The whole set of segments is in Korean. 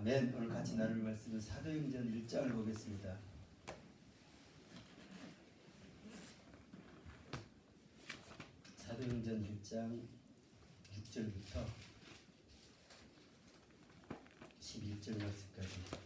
아멘. 오늘 같이 나눌 말씀은 사도행전 1장을 보겠습니다. 사도행전 1장 6절부터 11절 말씀까지.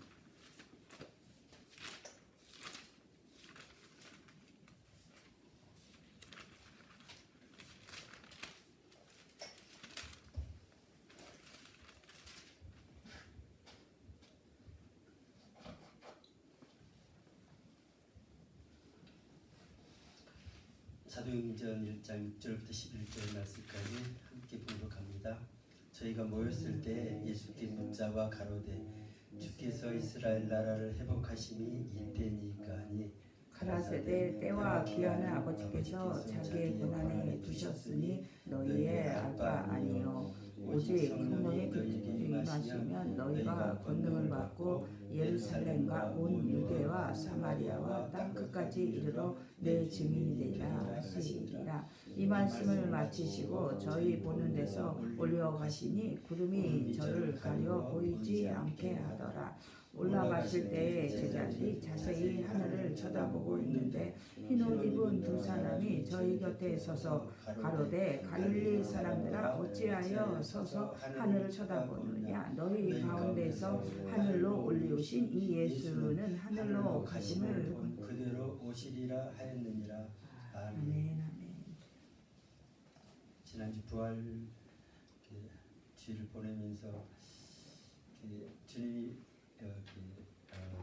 사도행전 1장 6절부터 11절 말씀까지 함께 봉독합니다. 저희가 모였을 때 예수께 묻자와 가로되 주께서 이스라엘 나라를 회복하심이 이때니까 하니 가라사대 때와 기한을 아버지께서 자기의 권한에 두셨으니 너희의 알 바 아니요 오직 성령이 그에게 임하시면 너희가 권능을 받고 예루살렘과 온 유대와 사마리아와 땅끝까지 이르러 내 증인이 되리라 하시니라. 이 말씀을 마치시고 저희 보는 데서 올려가시니 구름이 저를 가려 보이지 않게 하더라. 올라가실 때 제자들이 자세히 하늘을 쳐다보고 있는데 흰옷 입은 두 사람이 저희 곁에 서서 가로되 갈릴리 사람들아 어찌하여 서서 하늘을 쳐다보느냐. 너희 가운데서 하늘로 올리우신 이 예수는 하늘로 가심을 그대로 오시리라 하였느니라. 아멘. 아멘. 지난주 부활 주일을 보내면서 주님이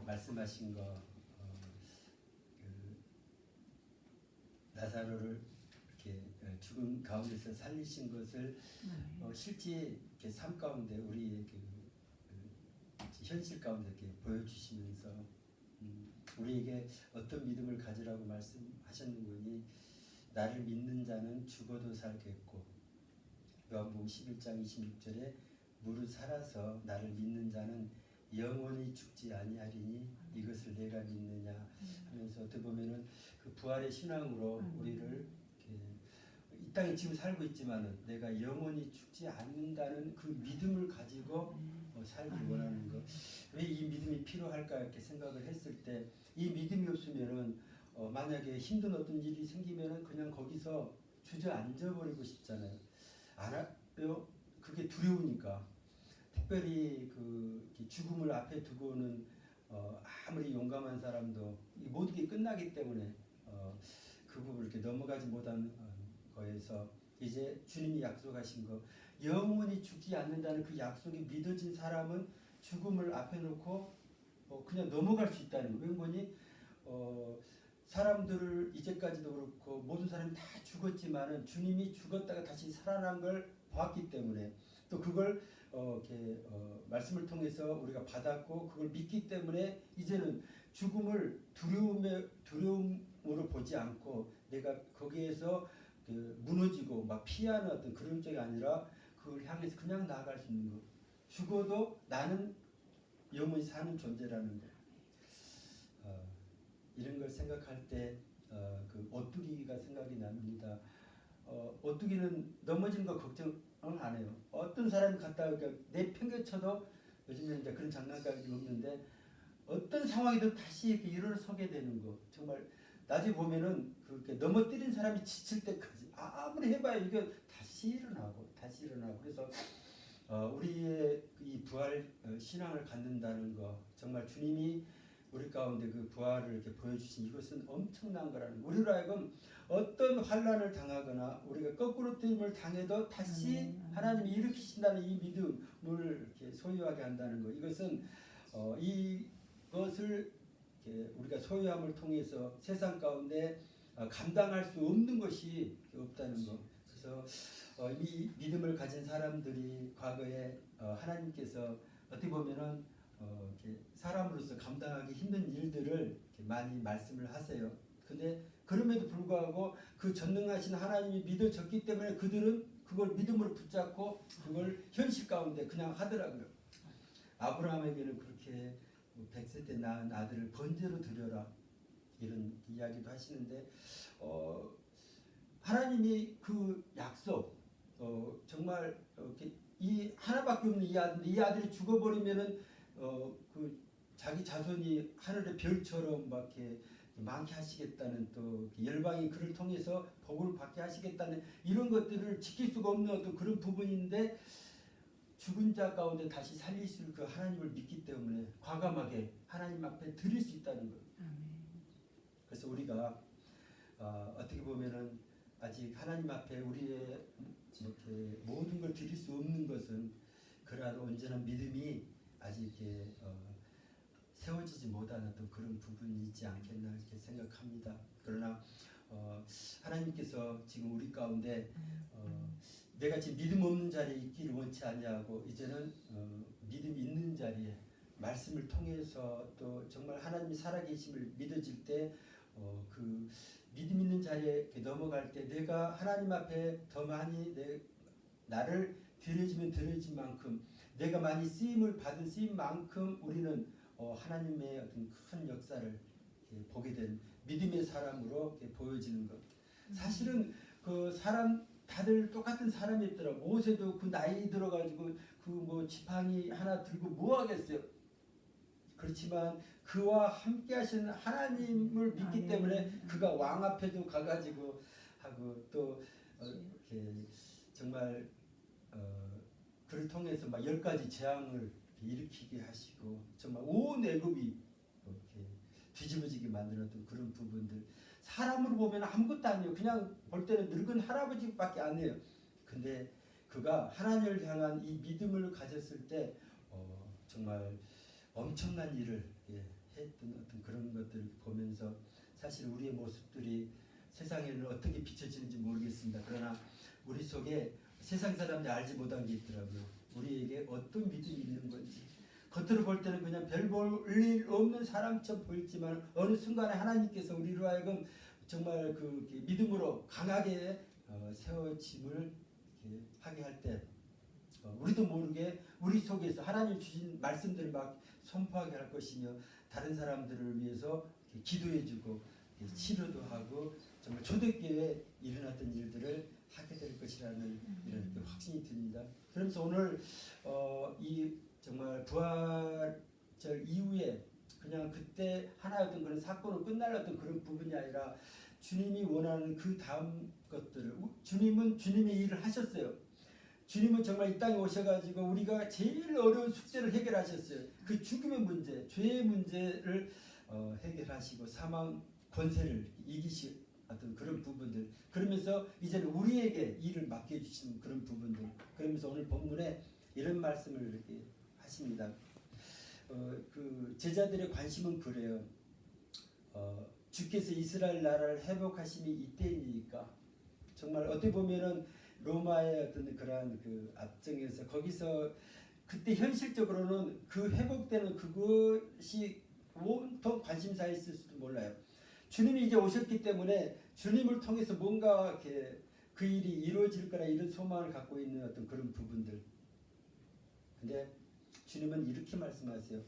말씀하신 거 나사로를 이렇게 죽음 가운데서 살리신 것을 실제 삶 가운데 우리의 현실 가운데 이렇게 보여주시면서 우리에게 어떤 믿음을 가지라고 말씀하셨는거니 나를 믿는 자는 죽어도 살겠고 요한복음 11장 26절에 무릇 살아서 나를 믿는 자는 영원히 죽지 아니하리니 이것을 내가 믿느냐 하면서 어떻게 보면은 그 부활의 신앙으로 우리를 이 땅에 지금 살고 있지만은 내가 영원히 죽지 않는다는 그 믿음을 가지고 살기 원하는 것. 왜 이 믿음이 필요할까 이렇게 생각을 했을 때 이 믿음이 없으면은 만약에 힘든 어떤 일이 생기면은 그냥 거기서 주저앉아 버리고 싶잖아요. 알아요? 그게 두려우니까. 특별히 그 죽음을 앞에 두고는 아무리 용감한 사람도 이 모든 게 끝나기 때문에 그 부분을 이렇게 넘어가지 못한 거에서 이제 주님이 약속하신 거 영원히 죽지 않는다는 그 약속이 믿어진 사람은 죽음을 앞에 놓고 그냥 넘어갈 수 있다는 거. 왠거니 사람들을 이제까지도 그렇고 모든 사람이 다 죽었지만은 주님이 죽었다가 다시 살아난 걸 봤기 때문에 또 그걸 말씀을 통해서 우리가 받았고 그걸 믿기 때문에 이제는 죽음을 두려움으로 보지 않고 내가 거기에서 무너지고 막 피하는 어떤 그런 쪽이 아니라 그걸 향해서 그냥 나아갈 수 있는 것. 죽어도 나는 영원히 사는 존재라는 것. 이런 걸 생각할 때 그 오뚜기가 생각이 납니다. 오뚜기는 넘어지는 거 걱정을 안 해요. 어떤 사람이 갔다가 내팽개쳐도 요즘에 이제 그런 장난감이 없는데 어떤 상황이든 다시 이렇게 일어서게 되는 거. 정말 나중에 보면은 그렇게 넘어뜨린 사람이 지칠 때까지 아무리 해봐야 이게 다시 일어나고 다시 일어나고. 그래서 우리의 이 부활 신앙을 갖는다는 거 정말 주님이 우리 가운데 그 부활을 이렇게 보여주신 이것은 엄청난 거라는 거. 우리로 하여금 어떤 환난을 당하거나 우리가 거꾸로 뛰임을 당해도 다시 하나님이 일으키신다는 이 믿음을 이렇게 소유하게 한다는 거. 이것은 이것을 이렇게 우리가 소유함을 통해서 세상 가운데 감당할 수 없는 것이 없다는 거. 그래서 이 믿음을 가진 사람들이 과거에 하나님께서 어떻게 보면은 이렇게 사람으로서 감당하기 힘든 일들을 이렇게 많이 말씀을 하세요. 근데 그럼에도 불구하고 그 전능하신 하나님이 믿어졌기 때문에 그들은 그걸 믿음으로 붙잡고 그걸 현실 가운데 그냥 하더라고요. 아브라함에게는 그렇게 100세 때 낳은 아들을 번제로 드려라 이런 이야기도 하시는데 하나님이 그 약속 정말 이 하나밖에 없는 이 아들이 죽어버리면은 그 자기 자손이 하늘의 별처럼 막 이렇게 많게 하시겠다는 또 열방이 그를 통해서 복을 받게 하시겠다는 이런 것들을 지킬 수가 없는 어떤 그런 부분인데 죽은 자 가운데 다시 살리실 그 하나님을 믿기 때문에 과감하게 하나님 앞에 드릴 수 있다는 거예요. 그래서 우리가 어떻게 보면은 아직 하나님 앞에 우리의 이렇게 모든 걸 드릴 수 없는 것은 그러한 온전한 믿음이 아직 이렇게 세워지지 못한 어떤 그런 부분이 있지 않겠나 이렇게 생각합니다. 그러나 하나님께서 지금 우리 가운데 내가 지금 믿음 없는 자리에 있기를 원치 아니하고 이제는 믿음 있는 자리에 말씀을 통해서 또 정말 하나님이 살아계심을 믿어질 때 그 믿음 있는 자리에 넘어갈 때 내가 하나님 앞에 더 많이 나를 드려지면 드려진 만큼 내가 많이 쓰임을 받은 쓰임만큼 우리는 하나님의 어떤 큰 역사를 보게 된 믿음의 사람으로 보여지는 것. 사실은 그 사람 다들 똑같은 사람이었더라. 모세도 그 나이 들어가지고 그 뭐 지팡이 하나 들고 뭐 하겠어요. 그렇지만 그와 함께 하시는 하나님을 믿기 때문에 그가 왕 앞에도 가가지고 하고 또 이렇게 정말 그를 통해서 막 10가지 재앙을 일으키게 하시고 정말 온 애굽이 이렇게 뒤집어지게 만들었던 그런 부분들. 사람으로 보면 아무것도 아니에요. 그냥 볼 때는 늙은 할아버지밖에 안 해요. 근데 그가 하나님을 향한 이 믿음을 가졌을 때 정말 엄청난 일을 했던 어떤 그런 것들을 보면서 사실 우리의 모습들이 세상에는 어떻게 비춰지는지 모르겠습니다. 그러나 우리 속에 세상 사람들이 알지 못한 게 있더라고요. 우리에게 어떤 믿음이 있는 건지. 겉으로 볼 때는 그냥 별 볼 일 없는 사람처럼 보이지만 어느 순간에 하나님께서 우리로 하여금 정말 그 믿음으로 강하게 세워짐을 하게 할 때 우리도 모르게 우리 속에서 하나님 주신 말씀들을 막 선포하게 할 것이며 다른 사람들을 위해서 기도해주고 치료도 하고 정말 초대교회에 일어났던 일들을 하게 될 것이라는 이런 확신이 듭니다. 그러면서 오늘 이 정말 부활절 이후에 그냥 그때 하나였던 그런 사건으로 끝날 어떤 그런 부분이 아니라 주님이 원하는 그 다음 것들을 주님은 주님의 일을 하셨어요. 주님은 정말 이 땅에 오셔가지고 우리가 제일 어려운 숙제를 해결하셨어요. 그 죽음의 문제, 죄의 문제를 해결하시고 사망 권세를 이기시 어떤 그런 부분들. 그러면서 이제는 우리에게 일을 맡겨주시는 그런 부분들. 그러면서 오늘 본문에 이런 말씀을 이렇게 하십니다. 그 제자들의 관심은 그래요. 주께서 이스라엘 나라를 회복하심이 이때이니까. 정말 어떻게 보면은 로마의 어떤 그러한 그 압정에서 거기서 그때 현실적으로는 그 회복되는 그것이 온통 관심사였을 수도 몰라요. 주님이 이제 오셨기 때문에 주님을 통해서 뭔가 이렇게 그 일이 이루어질 거라 이런 소망을 갖고 있는 어떤 그런 부분들. 근데 주님은 이렇게 말씀하세요.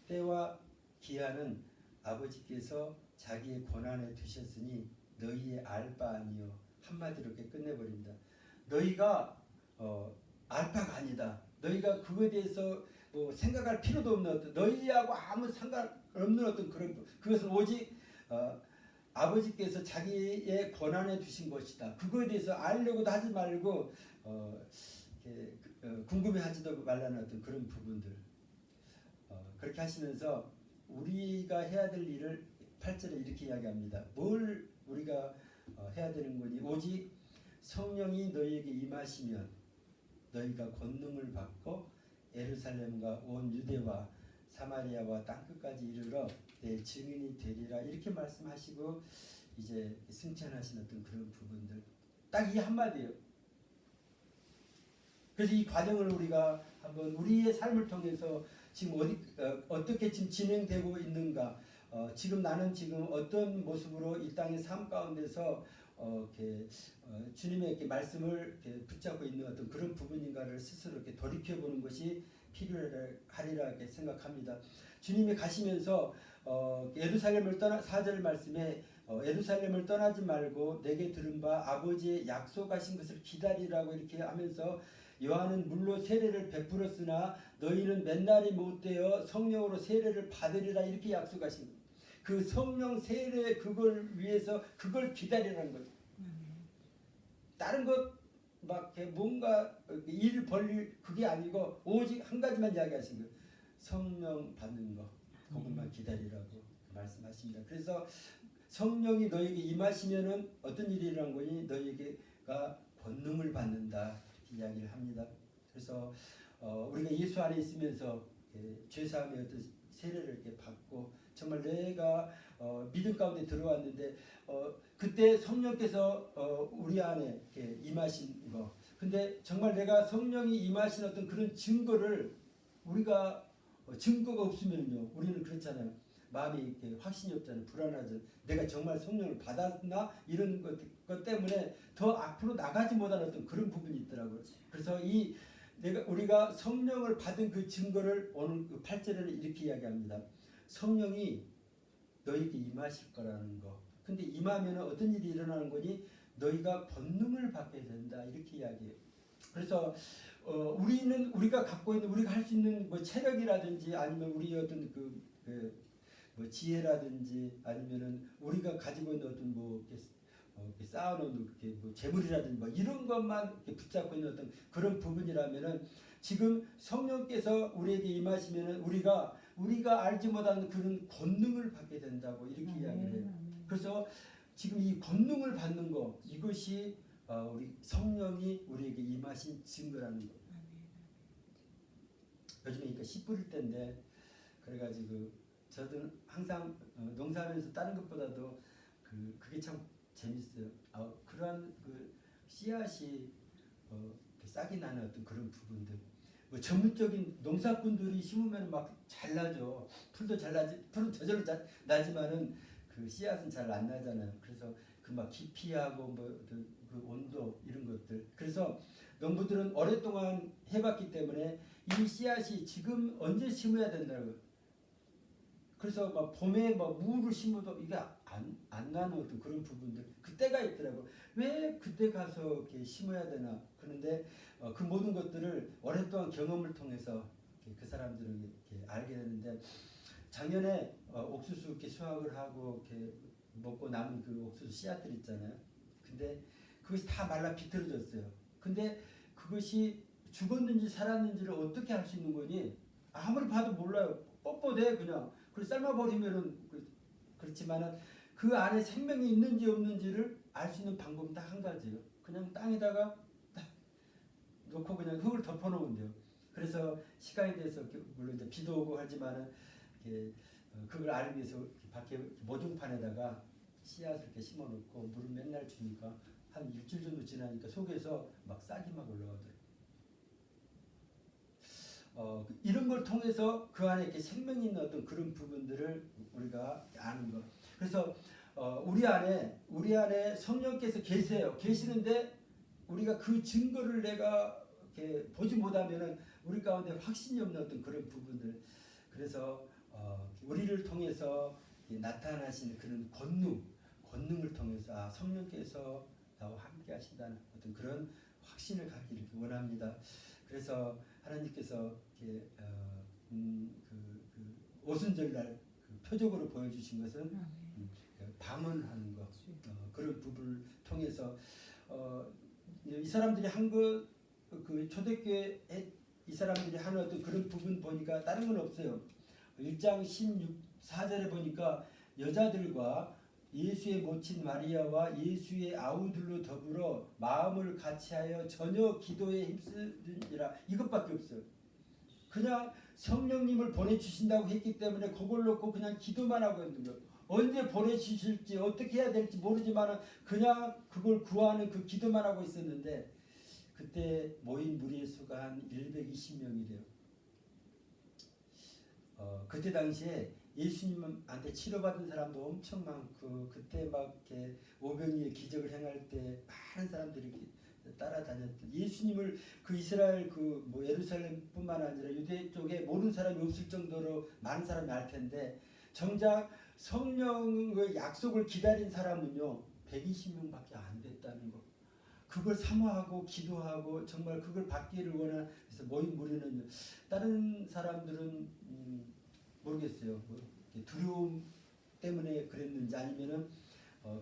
때와 기한은 아버지께서 자기의 권한에 두셨으니 너희의 알 바 아니요. 한마디로 이렇게 끝내버립니다. 너희가 알바가 아니다. 너희가 그거에 대해서 뭐 생각할 필요도 없는 어떤 너희하고 아무 상관없는 어떤 그런 그것은 오직 아버지께서 자기의 권한에 두신 것이다. 그거에 대해서 알려고도 하지 말고 궁금해하지도 말라는 어떤 그런 부분들 그렇게 하시면서 우리가 해야 될 일을 8절에 이렇게 이야기합니다. 뭘 우리가 해야 되는 거니? 오직 성령이 너희에게 임하시면 너희가 권능을 받고 예루살렘과 온 유대와 사마리아와 땅끝까지 이르러 내 증인이 되리라 이렇게 말씀하시고 이제 승천하신 어떤 그런 부분들 딱 이 한마디예요. 그래서 이 과정을 우리가 한번 우리의 삶을 통해서 지금 어떻게 지금 진행되고 있는가 지금 나는 지금 어떤 모습으로 이 땅의 삶 가운데서 주님의 이렇게 말씀을 이렇게 붙잡고 있는 어떤 그런 부분인가를 스스로 이렇게 돌이켜보는 것이 필요하리라 이렇게 생각합니다. 주님이 가시면서 예루살렘을 4절 말씀에 예루살렘을 떠나지 말고 내게 들은 바 아버지의 약속하신 것을 기다리라고 이렇게 하면서 요한은 물로 세례를 베풀었으나 너희는 맨날이 못되어 성령으로 세례를 받으리라 이렇게 약속하신 거예요. 그 성령 세례 그걸 위해서 그걸 기다리라는 거죠. 다른 것 막 뭔가 일 벌릴 그게 아니고 오직 한 가지만 이야기하신 거예요. 성령 받는 거 그것만 기다리라고 말씀하십니다. 그래서 성령이 너에게 임하시면은 어떤 일이 일어난 거니? 너에게가 권능을 받는다 이렇게 이야기를 합니다. 그래서 우리가 예수 안에 있으면서 죄사함의 어떤 세례를 이렇게 받고 정말 내가 믿음 가운데 들어왔는데 그때 성령께서 우리 안에 이렇게 임하신 거. 근데 정말 내가 성령이 임하신 어떤 그런 증거를 우리가 증거가 없으면요 우리는 그렇잖아요. 마음이 이렇게 확신이 없잖아요. 불안하죠. 내가 정말 성령을 받았나 이런 것 때문에 더 앞으로 나가지 못하는 어떤 그런 부분이 있더라고요. 그래서 우리가 성령을 받은 그 증거를 오늘 그 8절에는 이렇게 이야기합니다. 성령이 너에게 임하실 거라는 거. 근데 임하면 어떤 일이 일어나는 거니? 너희가 권능을 받게 된다 이렇게 이야기해요. 그래서 우리가 갖고 있는 우리가 할 수 있는 뭐 체력이라든지 아니면 우리 어떤 뭐 지혜라든지 아니면은 우리가 가지고 있는 어떤 뭐 이렇게 쌓아놓은 이렇게 뭐 재물이라든지 뭐 이런 것만 이렇게 붙잡고 있는 어떤 그런 부분이라면은 지금 성령께서 우리에게 임하시면은 우리가 알지 못하는 그런 권능을 받게 된다고 이렇게 이야기를 해요. 그래서 지금 이 권능을 받는 거 이것이 우리 성령이 우리에게 임하신 증거라는 거. 요즘에 그러니까 씨 뿌릴 때인데 그래가지고 저도 항상 농사하면서 다른 것보다도 그게 참 재밌어요. 그러한 그 씨앗이 싹이 나는 어떤 그런 부분들. 뭐 전문적인 농사꾼들이 심으면 막 잘 나죠. 풀도 잘 나지, 풀은 저절로 나지만은 그 씨앗은 잘 안 나잖아요. 그래서 그 막 깊이하고 뭐 그 온도 이런 것들. 그래서 농부들은 오랫동안 해봤기 때문에 이 씨앗이 지금 언제 심어야 된다고. 그래서 막 봄에 막 무를 심어도 이게 안 나는 어떤 그런 부분들 그때가 있더라고. 왜 그때 가서 이렇게 심어야 되나. 그런데 그 모든 것들을 오랫동안 경험을 통해서 그 사람들은 이렇게 알게 되는데 작년에 옥수수 이렇게 수확을 하고 이렇게 먹고 남은 그 옥수수 씨앗들 있잖아요. 근데 그것이 다 말라 비틀어졌어요. 근데 그것이 죽었는지 살았는지를 어떻게 알 수 있는 거니? 아무리 봐도 몰라요. 뻣뻣해 그냥. 그래서 삶아버리면은 그렇지만은 그 안에 생명이 있는지 없는지를 알 수 있는 방법은 딱 한 가지예요. 그냥 땅에다가 딱 놓고 그냥 흙을 덮어놓으면 돼요. 그래서 시간에 대해서 물론 이제 비도 오고 하지만은 그걸 알기 위해서 밖에 모종판에다가 씨앗을 이렇게 심어놓고 물을 맨날 주니까 한 일주일 정도 지나니까 속에서 막 싹이 막 올라오더라고요. 이런 걸 통해서 그 안에 이렇게 생명이 있는 어떤 그런 부분들을 우리가 아는 것. 그래서 우리 안에 성령께서 계시는데 우리가 그 증거를 내가 이렇게 보지 못하면은 우리 가운데 확신이 없는 어떤 그런 부분들. 그래서 우리를 통해서 나타나시는 그런 권능을 통해서 성령께서 나와 함께 하신다는 어떤 그런 확신을 갖기를 원합니다. 그래서 하나님께서 이렇게 오순절날 표적으로 보여주신 것은 방언하는 것 그런 부분을 통해서 이 사람들이 한 것 그 초대교회 이 사람들이 하는 어떤 그런 부분 보니까 다른 건 없어요. 1장 14절에 보니까 여자들과 예수의 모친 마리아와 예수의 아우들로 더불어 마음을 같이하여 전혀 기도에 힘쓰니라 이것밖에 없어요. 그냥 성령님을 보내주신다고 했기 때문에 그걸 놓고 그냥 기도만 하고 있는 거예요. 언제 보내주실지 어떻게 해야 될지 모르지만 그냥 그걸 구하는 그 기도만 하고 있었는데 그때 모인 무리의 수가 한 120명이래요. 그때 당시에 예수님한테 치료받은 사람도 엄청 많고 그때 막 이렇게 오병이의 기적을 행할 때 많은 사람들이 따라다녔던 예수님을 그 이스라엘 뭐 예루살렘뿐만 아니라 유대 쪽에 모르는 사람이 없을 정도로 많은 사람이 알 텐데 정작 성령의 약속을 기다린 사람은요 120명밖에 안 됐다는 거. 그걸 사모하고 기도하고 정말 그걸 받기를 원하는 그래서 모인 무리는 다른 사람들은 모르겠어요. 뭐 두려움 때문에 그랬는지 아니면은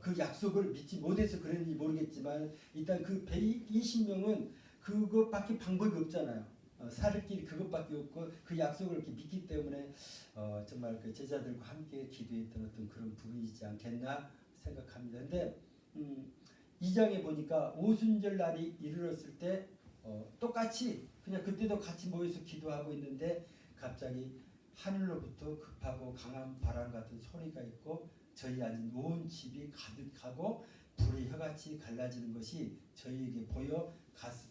그 약속을 믿지 못해서 그랬는지 모르겠지만 일단 그 120명은 그것밖에 방법이 없잖아요. 살 길이 그것밖에 없고 그 약속을 이렇게 믿기 때문에 정말 그 제자들과 함께 기도했던 어떤 그런 부분이지 않겠나 생각합니다. 근데 2장에 보니까 오순절 날이 이르렀을 때 똑같이 그냥 그때도 같이 모여서 기도하고 있는데 갑자기 하늘로부터 급하고 강한 바람 같은 소리가 있고 저희 앉은 온 집이 가득하고 불의 혀같이 갈라지는 것이 저희에게 보여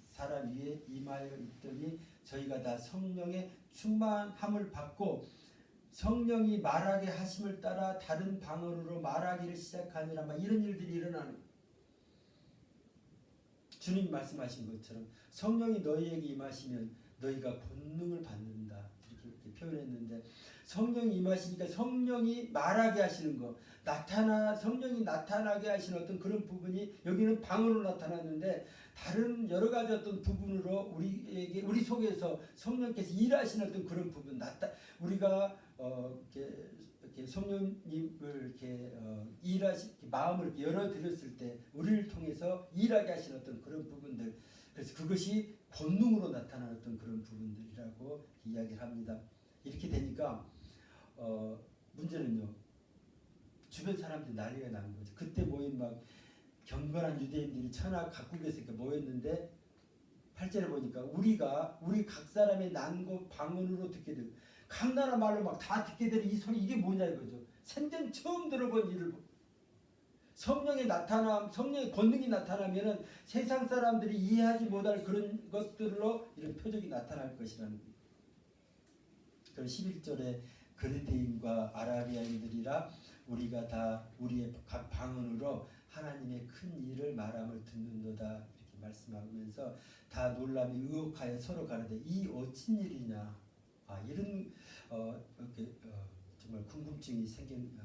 사람 위에 임하여 있더니 저희가 다 성령의 충만함을 받고 성령이 말하게 하심을 따라 다른 방언으로 말하기를 시작하니라. 막 이런 일들이 일어나는 주님 말씀하신 것처럼 성령이 너희에게 임하시면 너희가 권능을 받는다 이렇게 표현했는데 성령이 임하시니까 성령이 말하게 하시는 거 성령이 나타나게 하시는 어떤 그런 부분이 여기는 방언으로 나타났는데 다른 여러 가지 어떤 부분으로 우리 속에서 성령께서 일하시는 어떤 그런 부분 우리가 이렇게 성령님을 이렇게 마음을 이렇게 열어드렸을 때 우리를 통해서 일하게 하시는 어떤 그런 부분들 그래서 그것이 본능으로 나타나는 어떤 그런 부분들이라고 이야기를 합니다. 이렇게 되니까 문제는요. 주변 사람들이 난리가 나는 거죠. 그때 모인 막 경건한 유대인들이 천하 각국에서 이렇게 모였는데 8절에 보니까 우리 각 사람의 난고 방언으로 듣게 되고 각 나라 말로 막 다 듣게 되는 이 소리 이게 뭐냐 이거죠. 생전 처음 들어본 일을 성령의 권능이 나타나면은 세상 사람들이 이해하지 못할 그런 것들로 이런 표적이 나타날 것이라는 거예요. 그리고 11절에 그리스인과 아라비아인들이라 우리가 다 우리의 각 방언으로 하나님의 큰 일을 말함을 듣는도다 이렇게 말씀하면서 다 놀라며 의혹하여 서로 가는데 이 어찌 일이냐 이런 정말 궁금증이 생긴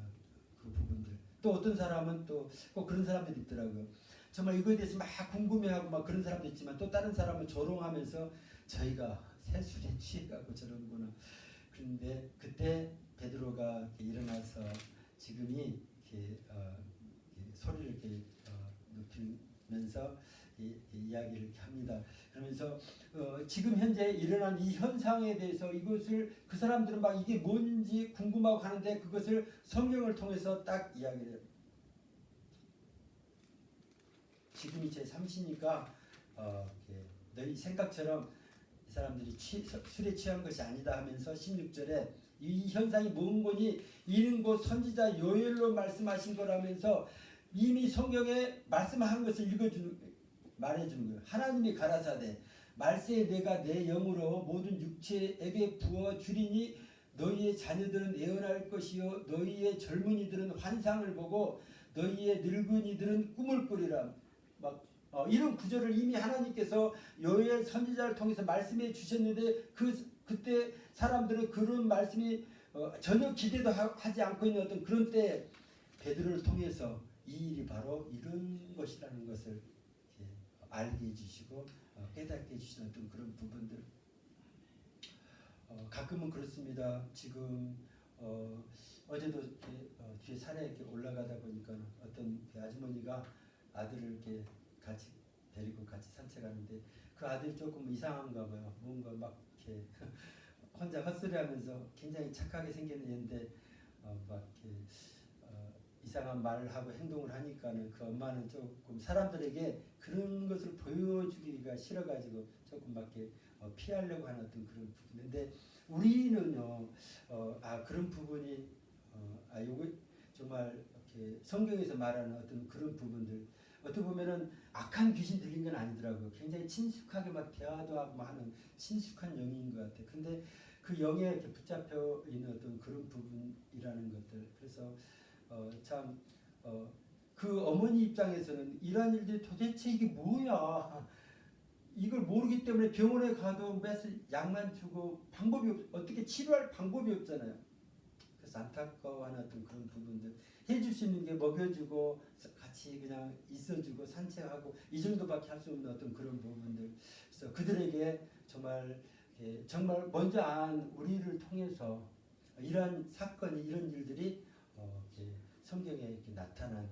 그 부분들 또 어떤 사람은 또 꼭 그런 사람들이 있더라고요. 정말 이거에 대해서 막 궁금해하고 막 그런 사람도 있지만 또 다른 사람은 조롱하면서 저희가 새술에 취해가고 저러는구나. 그런데 그때 베드로가 이렇게 일어나서 지금이 이렇게 소리를 이렇게 높이면서 이야기를 이렇게 합니다. 그러면서 지금 현재 일어난 이 현상에 대해서 이것을 그 사람들은 막 이게 뭔지 궁금하고 하는데 그것을 성경을 통해서 딱 이야기를 해요. 지금이 제 3시니까 너희 생각처럼 이 사람들이 술에 취한 것이 아니다 하면서 16절에 이 현상이 뭔 거니 이는 곧 선지자 요엘로 말씀하신 거라면서 이미 성경에 말씀한 것을 말해주는 거예요. 하나님이 가라사대 말세에 내가 내 영으로 모든 육체에게 부어 주리니 너희의 자녀들은 예언할 것이요 너희의 젊은이들은 환상을 보고 너희의 늙은이들은 꿈을 꾸리라. 막 이런 구절을 이미 하나님께서 요엘 선지자를 통해서 말씀해 주셨는데 그때 사람들은 그런 말씀이 전혀 기대도 하지 않고 있는 어떤 그런 때에 베드로를 통해서 이 일이 바로 이런 것이라는 것을 알게 해주시고 깨닫게 해주시는 어떤 그런 부분들 가끔은 그렇습니다. 지금 어제도 이렇게 뒤에 산에 이렇게 올라가다 보니까 어떤 아주머니가 아들을 이렇게 같이 데리고 같이 산책하는데 그 아들이 조금 이상한가 봐요. 뭔가 막 이렇게 혼자 헛소리하면서 굉장히 착하게 생긴 애인데 막 이렇게 이상한 말을 하고 행동을 하니까는 그 엄마는 조금 사람들에게 그런 것을 보여주기가 싫어가지고 조금 막 이렇게 피하려고 하는 어떤 그런 부분인데 우리는요 그런 부분이 요거 정말 이렇게 성경에서 말하는 어떤 그런 부분들 어떻게 보면은 악한 귀신 들린 건 아니더라고요. 굉장히 친숙하게 막 대화도 하고 하는 친숙한 영인 것 같아요. 근데 그 영에 이렇게 붙잡혀 있는 어떤 그런 부분이라는 것들. 그래서 참 그 어머니 입장에서는 이러한 일들이 도대체 이게 뭐야? 이걸 모르기 때문에 병원에 가도 매일 약만 주고 어떻게 치료할 방법이 없잖아요. 그래서 안타까워하는 어떤 그런 부분들 해줄 수 있는 게 먹여주고 같이 그냥 있어주고 산책하고 이 정도밖에 할 수 없는 어떤 그런 부분들. 그래서 그들에게 정말 먼저 안 우리를 통해서 이런 사건이 이런 일들이 이렇게 성경에 이렇게 나타난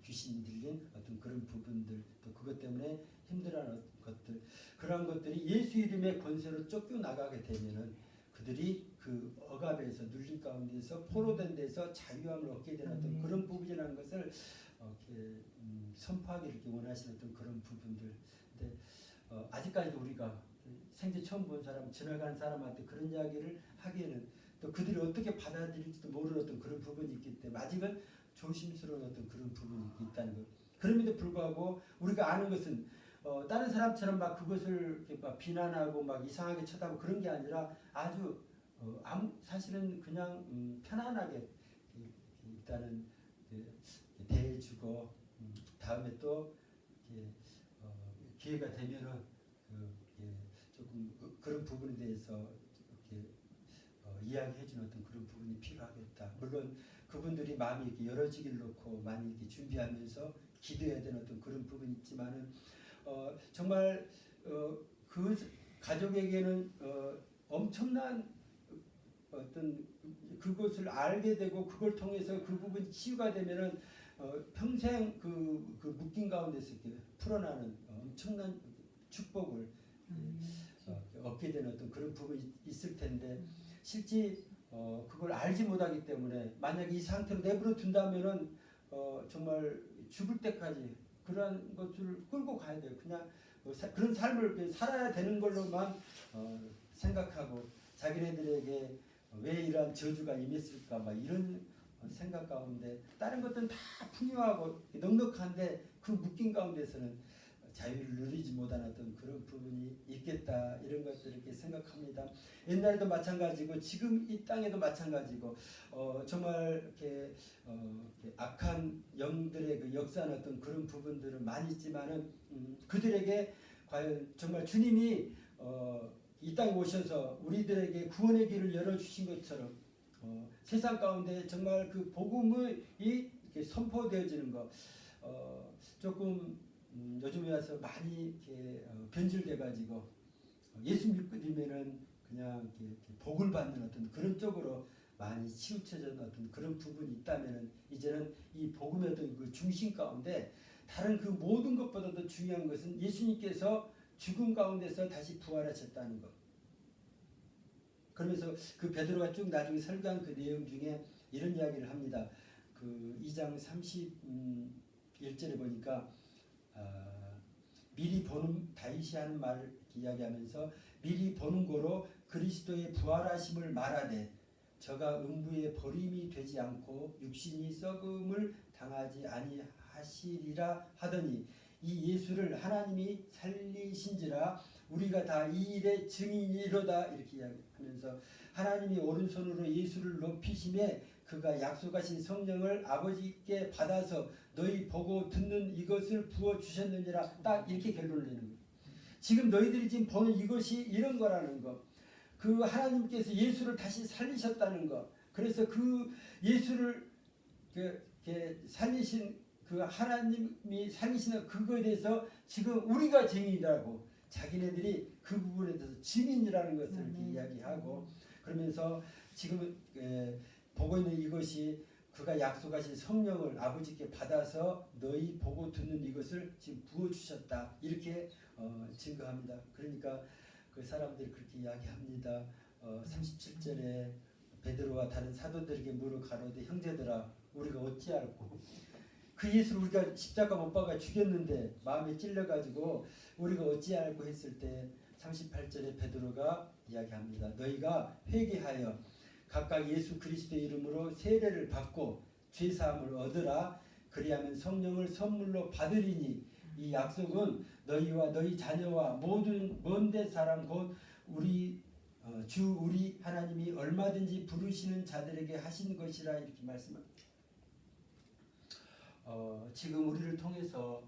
귀신 들린 어떤 그런 부분들 또 그것 때문에 힘들어하는 것들 그러한 것들이 예수 이름의 권세로 쫓겨나가게 되면은 그들이 그 억압에서 눌림 가운데서 포로된 데서 자유함을 얻게 되는 어떤 그런 부분이라는 것을 이렇게 선포하기 이렇게 원하시는 어떤 그런 부분들. 근데 아직까지도 우리가 생전 처음 본 사람, 지나가는 사람한테 그런 이야기를 하기에는 또 그들이 어떻게 받아들일지도 모르는 어떤 그런 부분이 있기 때문에 아직은 조심스러운 어떤 그런 부분이 있다는 것. 그럼에도 불구하고 우리가 아는 것은 다른 사람처럼 막 그것을 이렇게 막 비난하고 막 이상하게 쳐다보고 그런 게 아니라 아주 사실은 그냥 편안하게 일단은 대해주고 다음에 또 기회가 되면은 조금 그런 부분에 대해서 이렇게 이야기해주는 어떤 그런 부분이 필요하겠다. 물론 그분들이 마음이 이렇게 열어지기를 놓고 많이 이렇게 준비하면서 기도해야 되는 어떤 그런 부분이 있지만은 정말 그 가족에게는 엄청난 어떤 그것을 알게 되고 그걸 통해서 그 부분이 치유가 되면은 평생 그 묶인 가운데서 이렇게 풀어나는 엄청난 축복을 얻게 되는 어떤 그런 부분이 있을 텐데 실제 그걸 알지 못하기 때문에 만약 이 상태로 내버려 둔다면은 정말 죽을 때까지 그런 것을 끌고 가야 돼요. 그냥 그런 삶을 살아야 되는 걸로만 생각하고 자기네들에게 왜 이러한 저주가 임했을까 막 이런 생각 가운데 다른 것들은 다 풍요하고 넉넉한데 그 묶인 가운데서는 자유를 누리지 못한 어떤 그런 부분이 있겠다 이런 것들을 이렇게 생각합니다. 옛날에도 마찬가지고 지금 이 땅에도 마찬가지고 정말 이렇게 악한 영들의 그 역사는 어떤 그런 부분들은 많이 있지만은 그들에게 과연 정말 주님이 이 땅에 오셔서 우리들에게 구원의 길을 열어주신 것처럼 세상 가운데 정말 그 복음이 이렇게 선포되어지는 것 조금 요즘에 와서 많이 이렇게 변질돼가지고 예수 믿으면은 그냥 이렇게 복을 받는 어떤 그런 쪽으로 많이 치우쳐진 어떤 그런 부분이 있다면은 이제는 이 복음의 어떤 그 중심 가운데 다른 그 모든 것보다도 중요한 것은 예수님께서 죽음 가운데서 다시 부활하셨다는 것. 그러면서 그 베드로가 쭉 나중에 설교한 그 내용 중에 이런 이야기를 합니다. 그 2장 31절에 보니까 미리 보는 다윗이 하는 말을 이야기하면서 미리 보는 거로 그리스도의 부활하심을 말하되 저가 음부에 버림이 되지 않고 육신이 썩음을 당하지 아니하시리라 하더니 이 예수를 하나님이 살리신지라 우리가 다 이 일의 증인이로다 이렇게 이야기하면서 하나님이 오른손으로 예수를 높이심에 그가 약속하신 성령을 아버지께 받아서 너희 보고 듣는 이것을 부어주셨느니라 딱 이렇게 결론을 내는 거예요. 지금 너희들이 지금 보는 이것이 이런 거라는 거. 그 하나님께서 예수를 다시 살리셨다는 거. 그래서 그 예수를 살리신 그 하나님이 살리시는 그거에 대해서 지금 우리가 증인이라고 자기네들이 그 부분에 대해서 증인이라는 것을 이렇게 이야기하고 그러면서 지금 보고 있는 이것이 그가 약속하신 성령을 아버지께 받아서 너희 보고 듣는 이것을 지금 부어주셨다 이렇게 증거합니다. 그러니까 그 사람들이 그렇게 이야기합니다. 37절에 베드로와 다른 사도들에게 물어 가로되 형제들아 우리가 어찌 알고 그 예수를 우리가 십자가 못 박아 죽였는데 마음에 찔려가지고 우리가 어찌 알고 했을 때 38절에 베드로가 이야기합니다. 너희가 회개하여 각각 예수 그리스도의 이름으로 세례를 받고 죄사함을 얻으라. 그리하면 성령을 선물로 받으리니 이 약속은 너희와 너희 자녀와 모든 먼데 사람 곧 우리 주 우리 하나님이 얼마든지 부르시는 자들에게 하신 것이라 이렇게 말씀합니다. 지금 우리를 통해서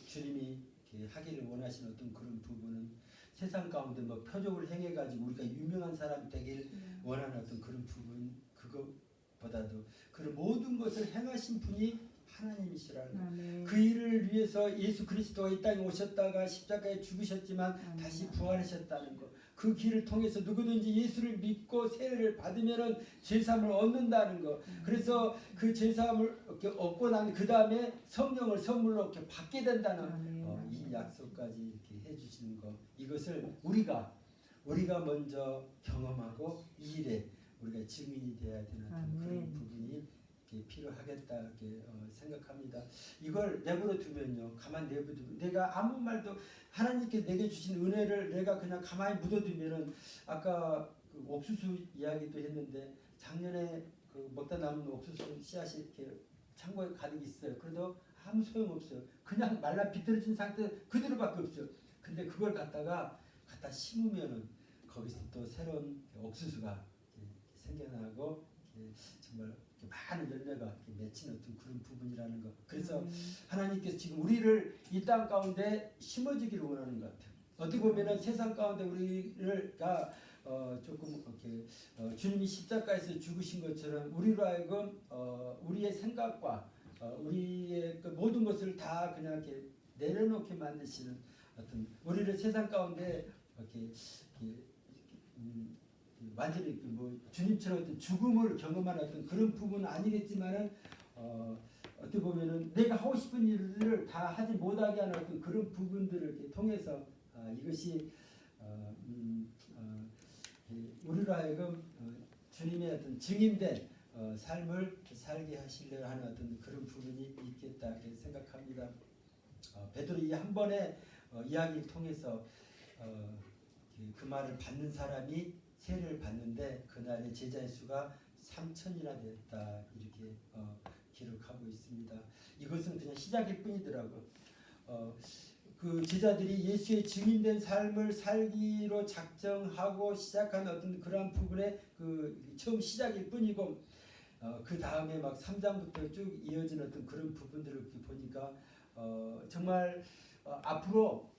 주님이 하기를 원하시는 어떤 그런 부분은 세상 가운데 뭐 표적을 행해가지고 우리가 유명한 사람 되길 원하는 어떤 그런 부분 그것보다도 그런 모든 것을 행하신 분이 하나님이시라는 거. 아멘. 그 일을 위해서 예수 그리스도가 이 땅에 오셨다가 십자가에 죽으셨지만 아멘. 다시 부활하셨다는 거. 그 길을 통해서 누구든지 예수를 믿고 세례를 받으면은 죄사함을 얻는다는 거. 그래서 그 죄사함을 이렇게 얻고 난 그 다음에 성령을 선물로 이렇게 받게 된다는 아멘. 이 약속까지 이렇게 해주시는 거. 이것을 우리가 먼저 경험하고 이 일에 우리가 증인이 되어야 되는 아멘. 그런 부분이 이렇게 필요하겠다 이렇게 생각합니다. 이걸 내버려 두면요, 가만 내버려 두면 내가 아무 말도 하나님께 내게 주신 은혜를 내가 그냥 가만히 묻어두면은 아까 그 옥수수 이야기도 했는데 작년에 그 먹다 남은 옥수수 씨앗이 이렇게 창고에 가득 있어요. 그래도 아무 소용 없어요. 그냥 말라 비틀어진 상태 그대로밖에 없어요. 근데 그걸 갖다 심으면은 거기서 또 새로운 옥수수가 생겨나고 정말 많은 열매가 맺힌 어떤 그런 부분이라는 것. 그래서 하나님께서 지금 우리를 이 땅 가운데 심어주기를 원하는 것 같아요. 어떻게 보면은 세상 가운데 우리가 조금 이렇게 주님이 십자가에서 죽으신 것처럼 우리로 하여금 우리의 생각과 우리의 그 모든 것을 다 그냥 이렇게 내려놓게 만드시는 어떤 우리를 세상 가운데 이렇게 완전히 뭐 주님처럼 어떤 죽음을 경험하는 어떤 그런 부분은 아니겠지만은 어떻게 보면은 내가 하고 싶은 일을 다 하지 못하게 하는 어떤 그런 부분들을 이렇게 통해서 이것이 우리로 하여금 주님의 어떤 증인된 삶을 살게 하시려 하는 어떤 그런 부분이 있겠다 이렇게 생각합니다. 베드로 이 한 번의 이야기를 통해서 그 말을 받는 사람이 세례를 받는데 그날의 제자의 수가 3,000이나 됐다 이렇게 기록하고 있습니다. 이것은 그냥 시작일 뿐이더라고. 그 제자들이 예수의 증인된 삶을 살기로 작정하고 시작한 어떤 그러한 부분의 그 처음 시작일 뿐이고 그 다음에 막 3장부터 쭉 이어진 어떤 그런 부분들을 이렇게 보니까 정말 앞으로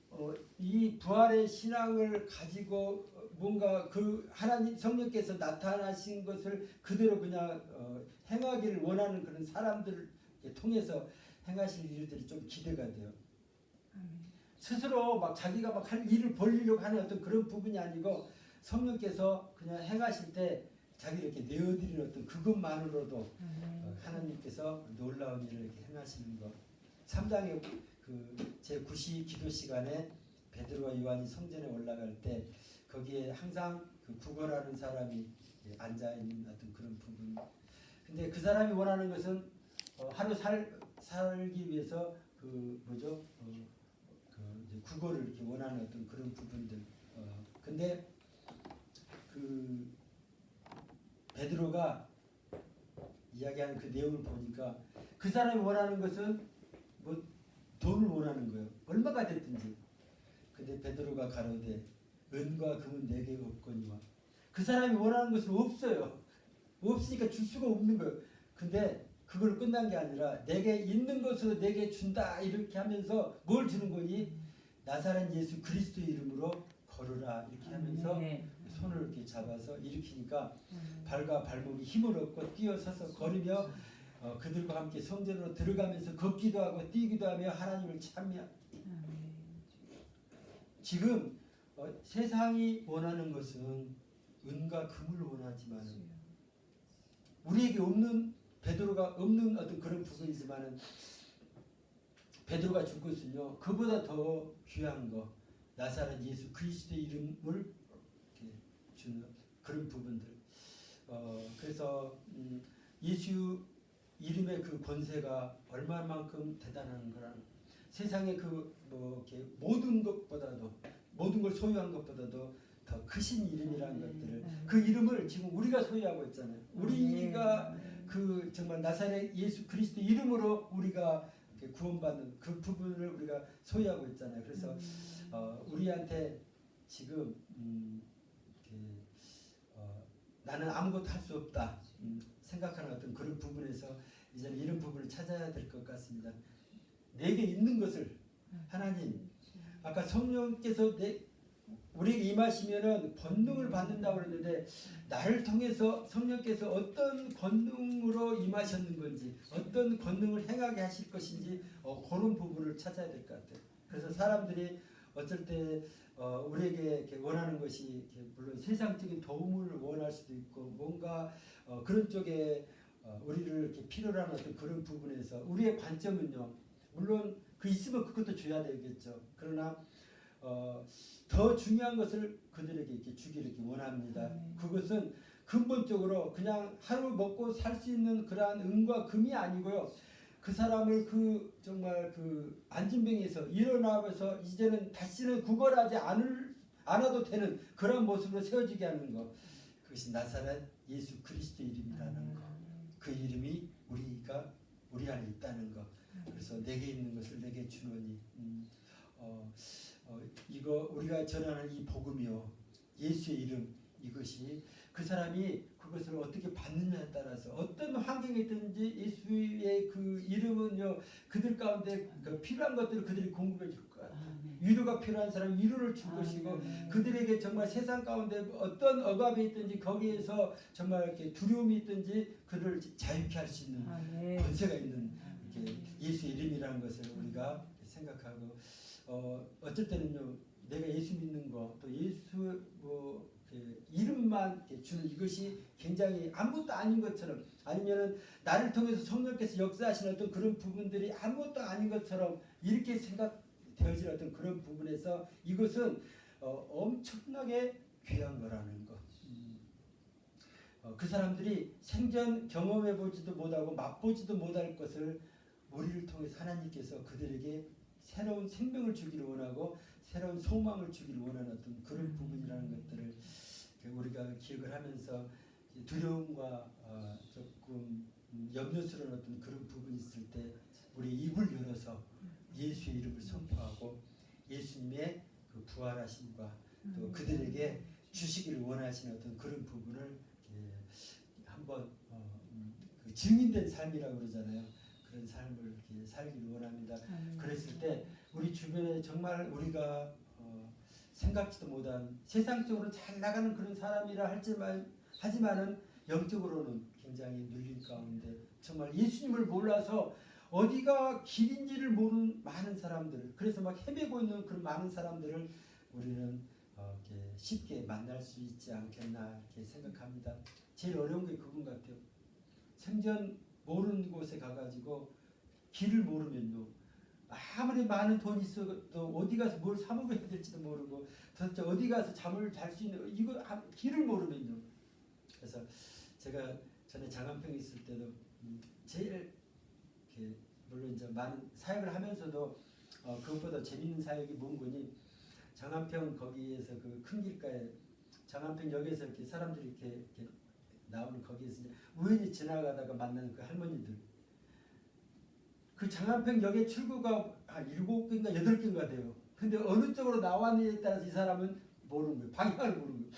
이 부활의 신앙을 가지고 뭔가 그 하나님 성령께서 나타나신 것을 그대로 그냥 행하기를 원하는 그런 사람들을 통해서 행하실 일들이 좀 기대가 돼요. 스스로 막 자기가 막 할 일을 벌리려고 하는 어떤 그런 부분이 아니고 성령께서 그냥 행하실 때 자기를 이렇게 내어드리는 어떤 그것만으로도 하나님께서 놀라운 일을 이렇게 행하시는 것. 3장의 그 제9시 기도 시간에 베드로와 요한이 성전에 올라갈 때 거기에 항상 그 구걸하는 사람이 앉아 있는 어떤 그런 부분. 근데 그 사람이 원하는 것은 하루 살기 위해서 그 뭐죠? 그 구걸을 이렇게 원하는 어떤 그런 부분들. 근데 그 베드로가 이야기하는 그 내용을 보니까 그 사람이 원하는 것은 뭐 돈을 원하는 거예요. 얼마가 됐든지. 근데 베드로가 가로되 은과 금은 내게 없거니와. 그 사람이 원하는 것은 없어요. 없으니까 줄 수가 없는 거예요. 근데 그걸 끝난 게 아니라 내게 있는 것으로 내게 준다 이렇게 하면서 뭘 주는 거니? 나사렛 예수 그리스도 이름으로 걸으라 이렇게 하면서 손을 이렇게 잡아서 일으키니까 발과 발목이 힘을 얻고 뛰어서서 걸으며 그들과 함께 성전으로 들어가면서 걷기도 하고 뛰기도 하며 하나님을 찬미하. 지금 세상이 원하는 것은 은과 금을 원하지만 우리에게 없는 베드로가 없는 어떤 그런 부분이지만은 베드로가 줄 것은요 그보다 더 귀한 거 나사렛 예수 그리스도의 이름을 주는 그런 부분들. 그래서 예수 이름의 그 권세가 얼마만큼 대단한 거라는 세상의 그 뭐 이렇게 모든 것보다도 모든 걸 소유한 것보다도 더 크신 이름이라는 것들을 그 이름을 지금 우리가 소유하고 있잖아요. 우리가 그 정말 나사렛 예수 그리스도 이름으로 우리가 구원받는 그 부분을 우리가 소유하고 있잖아요. 그래서 우리한테 지금 나는 아무것도 할 수 없다 생각하는 어떤 그런 부분에서 이제는 이런 부분을 찾아야 될 것 같습니다. 내게 있는 것을 하나님 아까 성령께서 우리에게 임하시면은 권능을 받는다고 그랬는데 나를 통해서 성령께서 어떤 권능으로 임하셨는 건지 어떤 권능을 행하게 하실 것인지 그런 부분을 찾아야 될 것 같아요. 그래서 사람들이 어쩔 때 우리에게 이렇게 원하는 것이 이렇게 물론 세상적인 도움을 원할 수도 있고 뭔가 그런 쪽에 우리를 이렇게 필요로 하는 어떤 그런 부분에서 우리의 관점은요. 물론 그 있으면 그것도 줘야 되겠죠. 그러나 더 중요한 것을 그들에게 이렇게 주기를 이렇게 원합니다. 그것은 근본적으로 그냥 하루 먹고 살 수 있는 그러한 은과 금이 아니고요. 그 사람을 그 정말 그 안진병에서 일어나면서 이제는 다시는 구걸하지 않아도 되는 그런 모습으로 세워지게 하는 것. 그것이 나사렛 예수 그리스도 이름이라는 것. 그 이름이 우리 안에 있다는 것. 그래서 내게 있는 것을 내게 주노니 이거 우리가 전하는 이 복음이요 예수의 이름 이것이 그 사람이 그것을 어떻게 받느냐에 따라서 어떤 환경에 있든지 예수의 그 이름은요 그들 가운데 그 필요한 것들을 그들이 공급해 줄 것 같아요. 위로가 필요한 사람 위로를 줄 것이고 그들에게 정말 세상 가운데 어떤 억압이 있든지 거기에서 정말 이렇게 두려움이 있든지 그를 자유케 할 수 있는 권세가 있는 이렇게 예수의 이름이라는 것을 우리가 생각하고 어쩔 때는요 내가 예수 믿는 거 또 예수 이름만 주는 이것이 굉장히 아무것도 아닌 것처럼 아니면은 나를 통해서 성령께서 역사하시는 어떤 그런 부분들이 아무것도 아닌 것처럼 이렇게 생각되어질 어떤 그런 부분에서 이것은 엄청나게 귀한 거라는 것. 그 사람들이 생전 경험해 보지도 못하고 맛보지도 못할 것을 우리를 통해서 하나님께서 그들에게 새로운 생명을 주기를 원하고 새로운 소망을 주기를 원하는 어떤 그런 부분이라는 것들을 우리가 기억을 하면서 두려움과 조금 염려스러운 어떤 그런 부분이 있을 때 우리 입을 열어서 예수의 이름을 선포하고 예수님의 그 부활하심과 또 그들에게 주시기를 원하시는 어떤 그런 부분을 한번 그 증인된 삶이라고 그러잖아요. 그런 삶을 이렇게 살기를 원합니다. 그랬을 때 우리 주변에 정말 우리가 생각지도 못한 세상적으로 잘 나가는 그런 사람이라 하지만은 영적으로는 굉장히 눌린 가운데 정말 예수님을 몰라서 어디가 길인지를 모르는 많은 사람들 그래서 막 헤매고 있는 그런 많은 사람들을 우리는 이렇게 쉽게 만날 수 있지 않겠나 이렇게 생각합니다. 제일 어려운 게 그건 같아요. 생전 모르는 곳에 가가지고 길을 모르면요. 아무리 많은 돈이 있어도 어디 가서 뭘 사 먹어야 될지도 모르고 도대체 어디 가서 잠을 잘 수 있는 이거 길을 모르면요. 그래서 제가 전에 장안평에 있을 때도 제일 이렇게 물론 이제 많은 사역을 하면서도 그것보다 재밌는 사역이 뭔 거니 장안평 거기에서 그 큰 길가에 장안평역에서 이렇게 사람들이 이렇게 나오는 거기에서 이제 우연히 지나가다가 만나는 그 할머니들 그 장안평역의 출구가 한 7개인가 8개인가 돼요. 근데 어느 쪽으로 나왔느냐에 따라서 이 사람은 모르는 거예요. 방향을 모르는 거예요.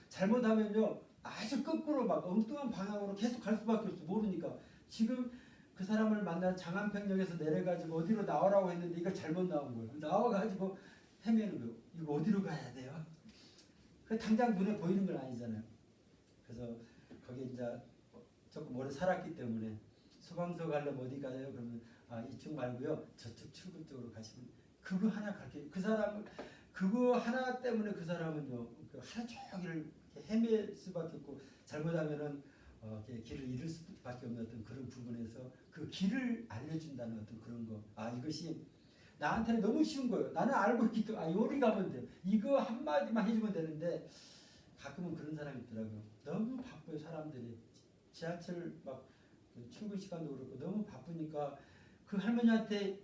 잘못하면요 아주 거꾸로 막 엉뚱한 방향으로 계속 갈 수밖에 없어. 모르니까 지금 그 사람을 만나 장안평역에서 내려가지고 어디로 나오라고 했는데 이거 잘못 나온 거예요. 나와가지고 헤매는 거예요. 이거 어디로 가야 돼요? 그 당장 눈에 보이는 건 아니잖아요. 그래서 거기 이제 조금 오래 살았기 때문에 소방서 가려면 어디 가요? 그러면 이쪽 말고요 저쪽 출구 쪽으로 가시면 그거 하나 갈게. 그 사람 그거 하나 때문에 그 사람은요 그 하루 종일 헤맬 수밖에 없고 잘못하면은 길을 잃을 수밖에 없는 어떤 그런 부분에서 그 길을 알려준다는 어떤 그런 거. 이것이 나한테는 너무 쉬운 거예요. 나는 알고 있기 때문에 요리 가면 돼요. 이거 한마디만 해주면 되는데 가끔은 그런 사람이 있더라고요. 너무 바빠요 사람들이. 지하철 막 출근 시간도 그렇고 너무 바쁘니까 그 할머니한테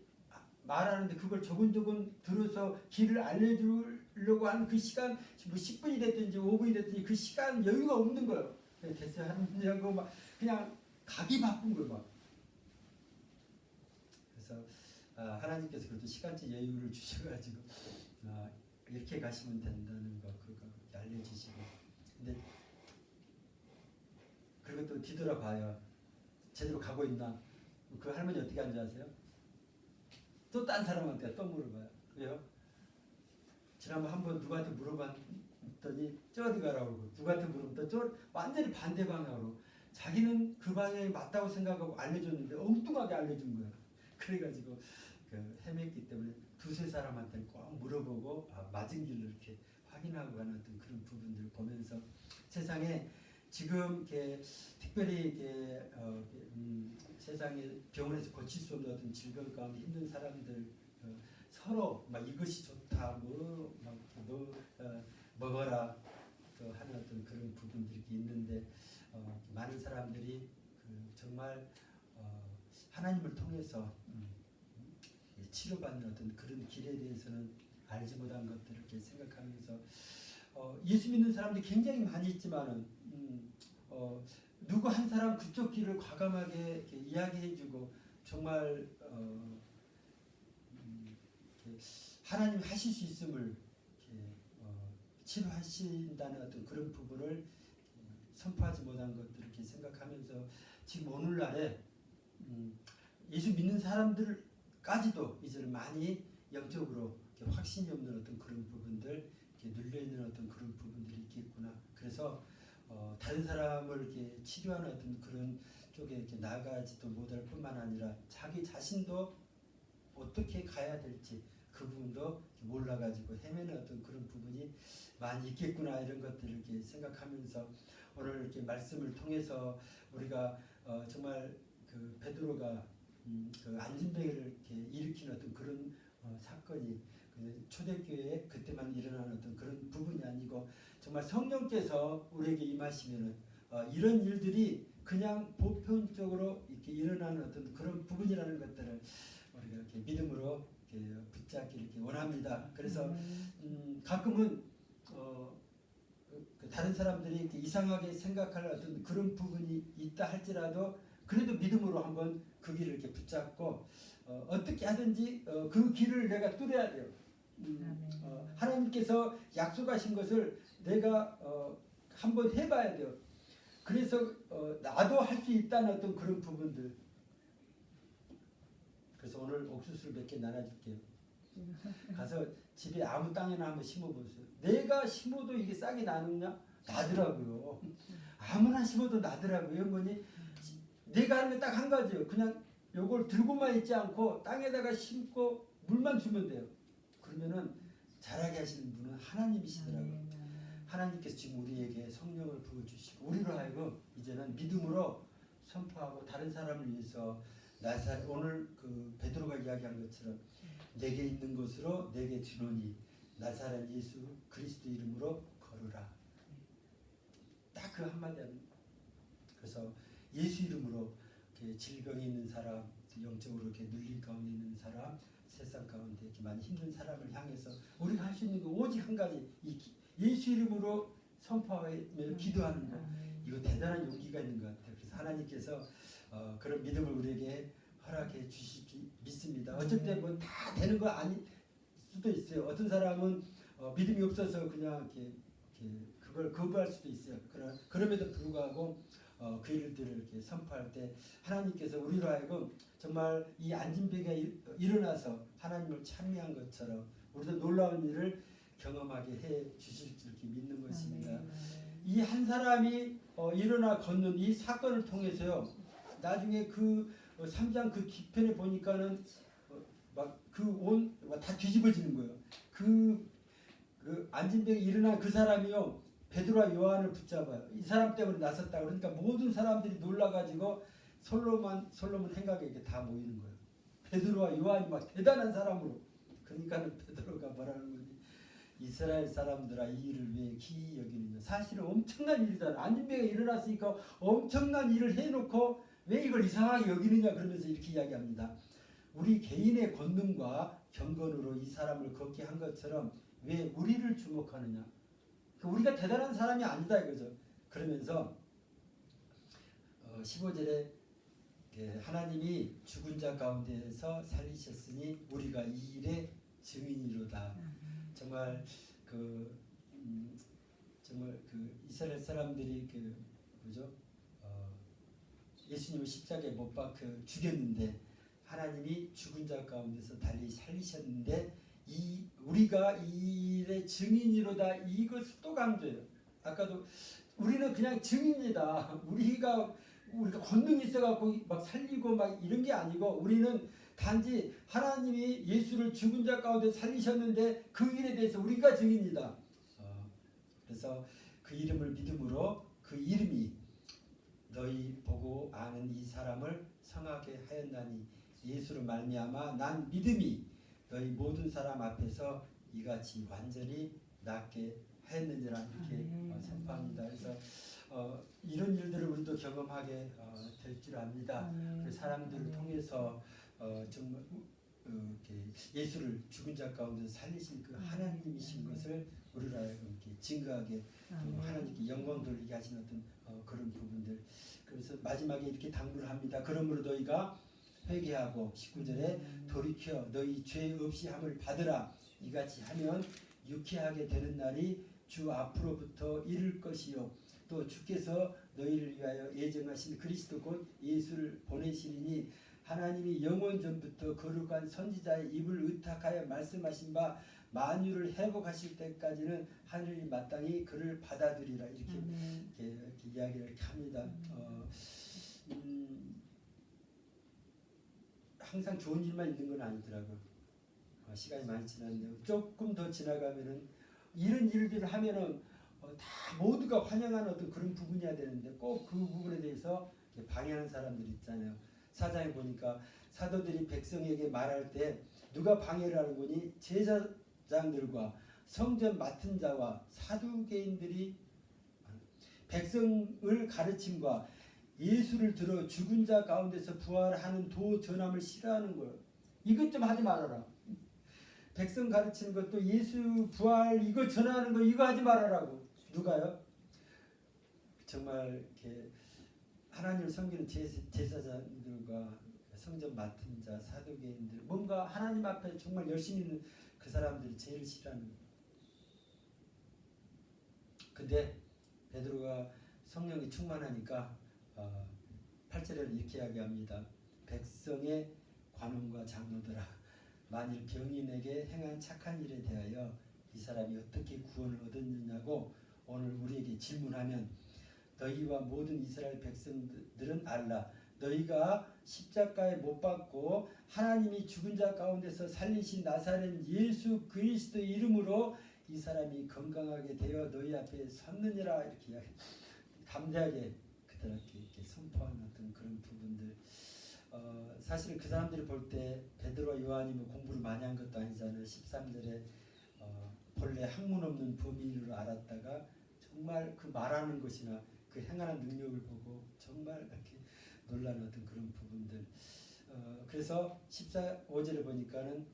말하는데 그걸 조근조근 들어서 길을 알려주려고 하는 그 시간 뭐 10분이 됐든지 5분이 됐든지 그 시간 여유가 없는 거예요. 됐어요 할머니하고 막 그냥 가기 바쁜 거예요 막. 그래서 하나님께서 그래도 시간적 여유를 주셔가지고 이렇게 가시면 된다는 거 그거 그렇게 알려주시고 근데 그리고 또 뒤돌아봐요. 제대로 가고 있나? 그 할머니 어떻게 하는지 아세요? 또 딴 사람한테 또 물어봐요. 왜요? 지난번 한번 누구한테 물어봤더니 저 어디 가라고 그러고 누구한테 물어봤더니 저 완전히 반대 방향으로 자기는 그 방향이 맞다고 생각하고 알려줬는데 엉뚱하게 알려준 거야. 그래가지고 그 헤맸기 때문에 두세 사람한테 꼭 물어보고 맞은 길로 이렇게 확인하고 가는 어떤 그런 부분들을 보면서 세상에 지금 이렇게 특별히 이렇게 세상에 병원에서 고칠 수 없는 어떤 질병 가운데 힘든 사람들 서로 막 이것이 좋다 먹어라 또 하는 어떤 그런 부분들이 있는데 많은 사람들이 정말 하나님을 통해서 치료받는 어떤 그런 길에 대해서는 알지 못한 것들을 이렇게 생각하면서 예수 믿는 사람들이 굉장히 많이 있지만은 누구 한 사람 그쪽 길을 과감하게 이렇게 이야기해주고 정말 하나님이 하실 수 있음을 치료하신다는 어떤 그런 부분을 선포하지 못한 것들을 이렇게 생각하면서 지금 오늘날에 예수 믿는 사람들까지도 이제는 많이 영적으로 확신이 없는 어떤 그런 부분들, 눌려 있는 어떤 그런 부분들이 있겠구나. 그래서 다른 사람을 이렇게 치료하는 어떤 그런 쪽에 이렇게 나아가지도 못할 뿐만 아니라 자기 자신도 어떻게 가야 될지 그 부분도 몰라가지고 헤매는 어떤 그런 부분이 많이 있겠구나 이런 것들을 이렇게 생각하면서 오늘 이렇게 말씀을 통해서 우리가 정말 그 베드로가 그 안진뱅이를 이렇게 일으킨 어떤 그런 사건이 초대교회에 그때만 일어나는 어떤 그런 부분이 아니고 정말 성령께서 우리에게 임하시면은 이런 일들이 그냥 보편적으로 이렇게 일어나는 어떤 그런 부분이라는 것들을 우리가 이렇게 믿음으로 이렇게 붙잡기 이렇게 원합니다. 그래서 가끔은 다른 사람들이 이렇게 이상하게 생각할 어떤 그런 부분이 있다 할지라도 그래도 믿음으로 한번 그 길을 이렇게 붙잡고 어떻게 하든지 그 길을 내가 뚫어야 돼요. 하나님께서 약속하신 것을 내가 한번 해봐야 돼요. 그래서 나도 할 수 있다는 어떤 그런 부분들. 그래서 오늘 옥수수를 몇 개 나눠줄게요. 가서 집에 아무 땅에나 한번 심어보세요. 내가 심어도 이게 싹이 나느냐? 나더라고요. 아무나 심어도 나더라고요. 뭐니? 내가 하는 게 딱 한 가지예요. 그냥 요걸 들고만 있지 않고 땅에다가 심고 물만 주면 돼요. 그러면은 자라게 하시는 분은 하나님이시더라고요. 하나님께서 지금 우리에게 성령을 부어주시고 우리로 하여금 이제는 믿음으로 선포하고 다른 사람을 위해서 오늘 그 베드로가 이야기한 것처럼 내게 있는 것으로 내게 주노니 나사렛 예수 그리스도 이름으로 걸으라. 딱 그 한마디 하는. 그래서 예수 이름으로 질병이 있는 사람, 영적으로 이렇게 눌린 가운데 있는 사람, 세상 가운데 이렇게 많이 힘든 사람을 향해서 우리가 할 수 있는 거 오직 한 가지, 예수 이름으로 선포하며 기도하는 것. 이거 대단한 용기가 있는 것 같아요. 그래서 하나님께서 그런 믿음을 우리에게 허락해 주실 줄 믿습니다. 어쩔 때 뭐 다 되는 거 아닐 수도 있어요. 어떤 사람은 믿음이 없어서 그냥 이렇게 그걸 거부할 수도 있어요. 그럼에도 불구하고 그 일들을 이렇게 선포할 때 하나님께서 우리로 하여금 정말 이 안진병이 일어나서 하나님을 찬미한 것처럼 우리도 놀라운 일을 경험하게 해 주실 줄 이렇게 믿는 것입니다. 이 한 사람이 일어나 걷는 이 사건을 통해서요. 나중에 그 3장 그 뒤편에 보니까는 막 다 뒤집어지는 거예요. 그 안진병이 일어난 그 사람이요. 베드로와 요한을 붙잡아요. 이 사람 때문에 나섰다. 그러니까 모든 사람들이 놀라가지고 솔로몬 행각에 이렇게 다 모이는 거예요. 베드로와 요한이 막 대단한 사람으로. 그러니까는 베드로가 뭐라는 거지? 이스라엘 사람들아 이 일을 왜 기이 여기느냐. 사실은 엄청난 일이잖아. 안진병이 일어났으니까 엄청난 일을 해놓고 왜 이걸 이상하게 여기느냐 그러면서 이렇게 이야기합니다. 우리 개인의 권능과 경건으로 이 사람을 걷게 한 것처럼 왜 우리를 주목하느냐. 우리가 대단한 사람이 아니다 이거죠. 그러면서 15절에 하나님이 죽은 자 가운데에서 살리셨으니 우리가 이 일의 증인이로다. 정말 정말 이스라엘 사람들이 예수님을 십자가에 못 박혀 죽였는데 하나님이 죽은 자 가운데서 달리 살리셨는데 우리가 이 일의 증인이로다 이것을 또 강조해요. 아까도 우리는 그냥 증인이다. 우리가 권능이 있어갖고 막 살리고 막 이런 게 아니고 우리는 단지 하나님이 예수를 죽은 자 가운데 살리셨는데 그 일에 대해서 우리가 증인이다. 그래서 그 이름을 믿음으로 그 이름이 너희 보고 아는 이 사람을 성하게 하였나니 예수로 말미암아 난 믿음이 너희 모든 사람 앞에서 이같이 완전히 낫게 하였느니라 이렇게 선포합니다. 그래서 이런 일들을 우리도 경험하게 될 줄 압니다. 그 사람들을 통해서 정말 이렇게 예수를 죽은 자 가운데 살리신 그 하나님이신 것을 우리를 이렇게 증거하게 하나님께 영광 돌리게 하신 어떤 그런 부분들. 그래서 마지막에 이렇게 당부를 합니다. 그러므로 너희가 회개하고 19절에 돌이켜 너희 죄 없이 함을 받으라. 이같이 하면 유쾌하게 되는 날이 주 앞으로부터 이를 것이요 또 주께서 너희를 위하여 예정하신 그리스도 곧 예수를 보내시리니 하나님이 영원 전부터 거룩한 선지자의 입을 의탁하여 말씀하신 바 만유를 회복하실 때까지는 하늘이 마땅히 그를 받아들이라 이렇게 이야기를 합니다. 항상 좋은 일만 있는 건 아니더라고요. 시간이 많이 지났는데 조금 더 지나가면은 이런 일들을 하면은 다 모두가 환영하는 어떤 그런 부분이어야 되는데 꼭 그 부분에 대해서 방해하는 사람들 있잖아요. 사장에 보니까 사도들이 백성에게 말할 때 누가 방해를 하는 거니? 제사장들과 성전 맡은 자와 사두개인들이 백성을 가르침과 예수를 들어 죽은 자 가운데서 부활하는 도 전함을 싫어하는 거예요. 이것 좀 하지 말아라. 백성 가르치는 것도 예수 부활 이거 전하는 거 이거 하지 말아라고. 누가요? 정말 이렇게 하나님을 섬기는 제사장들과 성전 맡은 자 사두개인들 뭔가 하나님 앞에 정말 열심히 있는 그 사람들이 제일 싫어하는 거예요. 근데 베드로가 성령이 충만하니까 8절에 이렇게 이야기합니다. 백성의 관원과 장로들아 만일 병인에게 행한 착한 일에 대하여 이 사람이 어떻게 구원을 얻었느냐고 오늘 우리에게 질문하면 너희와 모든 이스라엘 백성들은 알라. 너희가 십자가에 못 박고 하나님이 죽은 자 가운데서 살리신 나사렛 예수 그리스도의 이름으로 이 사람이 건강하게 되어 너희 앞에 섰느니라 이렇게 담대하게 그들에게 이렇게 선포하는 어떤 그런 부분들. 사실 그 사람들이 볼 때 베드로와 요한이 뭐 공부를 많이 한 것도 아니잖아요. 13절에 본래 학문 없는 범인으로 알았다가 정말 그 말하는 것이나 그 행하는 능력을 보고 정말 이렇게 놀라는 어떤 그런 부분들. 그래서 14절에 보니까는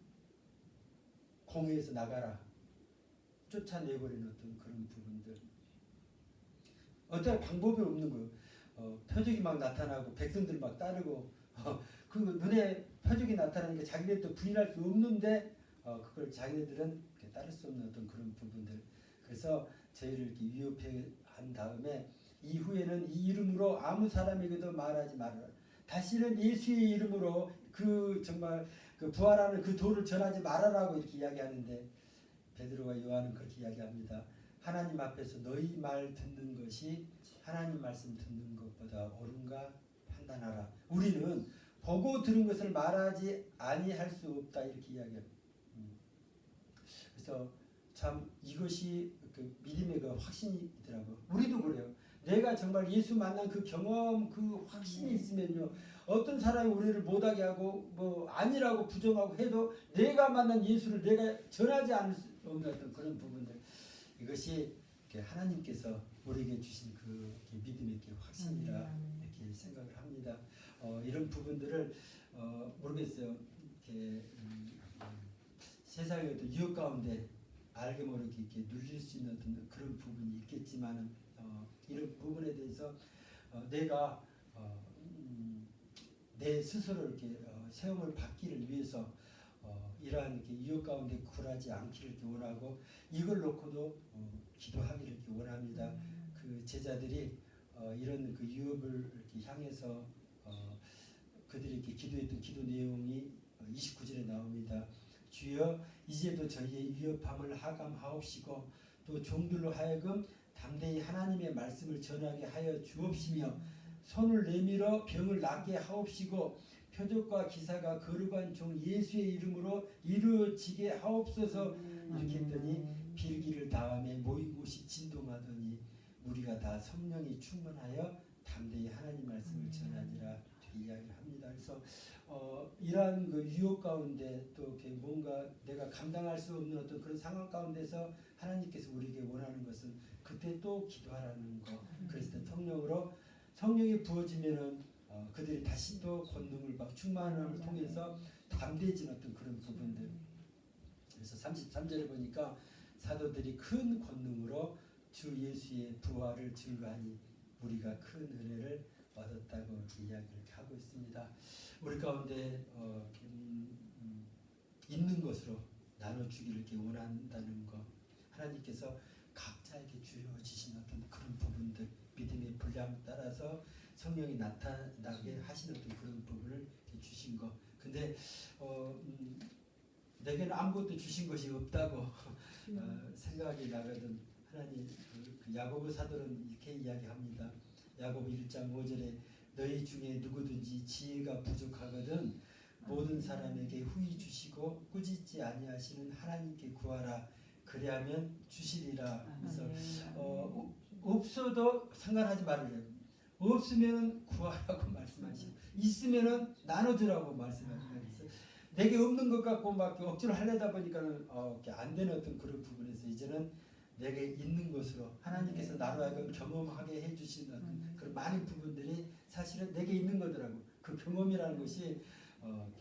공회에서 나가라 쫓아내버리는 어떤 그런 부분들. 어떤 방법이 없는 거예요. 표적이 막 나타나고 백성들 막 따르고 그 눈에 표적이 나타나니까 자기네도 부인할 수 없는데 그걸 자기네들은 따를 수 없는 어떤 그런 부분들. 그래서 저희를 이렇게 위협한 다음에 이후에는 이 이름으로 아무 사람에게도 말하지 말아라. 다시는 예수의 이름으로 그 정말 그 부활하는 그 도를 전하지 말아라고 이렇게 이야기하는데 베드로와 요한은 그렇게 이야기합니다. 하나님 앞에서 너희 말 듣는 것이 하나님 말씀 듣는 것보다 옳은가 판단하라. 우리는 보고 들은 것을 말하지 아니할 수 없다 이렇게 이야기합니다. 그래서 참 이것이 그 믿음의 그 확신이더라고요. 우리도 그래요. 내가 정말 예수 만난 그 경험 그 확신이 있으면요. 어떤 사람이 우리를 못하게 하고 뭐 아니라고 부정하고 해도 내가 만난 예수를 내가 전하지 않을 수 없는 어떤 그런 부분들. 이것이 하나님께서 우리에게 주신 그 믿음의 확신이라 이렇게 생각을 합니다. 이런 부분들을 모르겠어요. 이렇게 세상의 어떤 유혹 가운데 알게 모르게 이렇게 눌릴 수 있는 어떤 그런 부분이 있겠지만은 이런 부분에 대해서 내가 내 스스로 이렇게 세움을 받기를 위해서 이러한 이렇게 유혹 가운데 굴하지 않기를 이렇게 원하고 이걸 놓고도 기도하기를 이렇게 원합니다. 그 제자들이 이런 그 유혹을 이렇게 향해서 그들이 이렇게 기도했던 기도 내용이 29절에 나옵니다. 주여 이제도 저희의 위협함을 하감하옵시고 또 종들로 하여금 담대히 하나님의 말씀을 전하게 하여 주옵시며 손을 내밀어 병을 낫게 하옵시고 표적과 기사가 거룩한 종 예수의 이름으로 이루어지게 하옵소서. 이렇게 했더니 빌기를 다음에 모인 곳이 진동하더니 우리가 다 성령이 충만하여 담대히 하나님 말씀을 전하니라 이야기를 합니다. 그래서 이러한 그 유혹 가운데 또 이렇게 뭔가 내가 감당할 수 없는 어떤 그런 상황 가운데서 하나님께서 우리에게 원하는 것은 그때 또 기도하라는 거. 그래서 성령이 부어지면은 그들이 다시 또 권능을 받고 충만함을 통해서 담대해진 어떤 그런 부분들. 그래서 33절에 보니까 사도들이 큰 권능으로 주 예수의 부활을 증거하니 우리가 큰 은혜를 얻었다고 이야기를 하고 있습니다. 우리 가운데 있는 것으로 나눠주기를 이렇게 원한다는 것, 하나님께서 각자에게 주어지신 어떤 그런 부분들, 믿음의 분량 따라서 성령이 나타나게 하시는 어떤 그런 부분을 주신 것. 근데 내게는 아무것도 주신 것이 없다고 생각이 나거든. 하나님, 그 야고보 사도는 이렇게 이야기합니다. 야고보 1장 5절에 너희 중에 누구든지 지혜가 부족하거든 모든 사람에게 후히 주시고 꾸짖지 아니하시는 하나님께 구하라 그리하면 주시리라. 그래서 없어도 상관하지 말으래요. 없으면 구하라고 말씀하시고 있으면 나눠주라고 말씀하시고, 그래서 내게 없는 것 갖고 막 억지로 하려다 보니까는 안 되는 어떤 그런 부분에서 이제는 내게 있는 것으로 하나님께서 나로 하여금 경험하게 해주신 어떤 그런 많은 부분들이 사실은 내게 있는 거더라고. 그 경험이라는 것이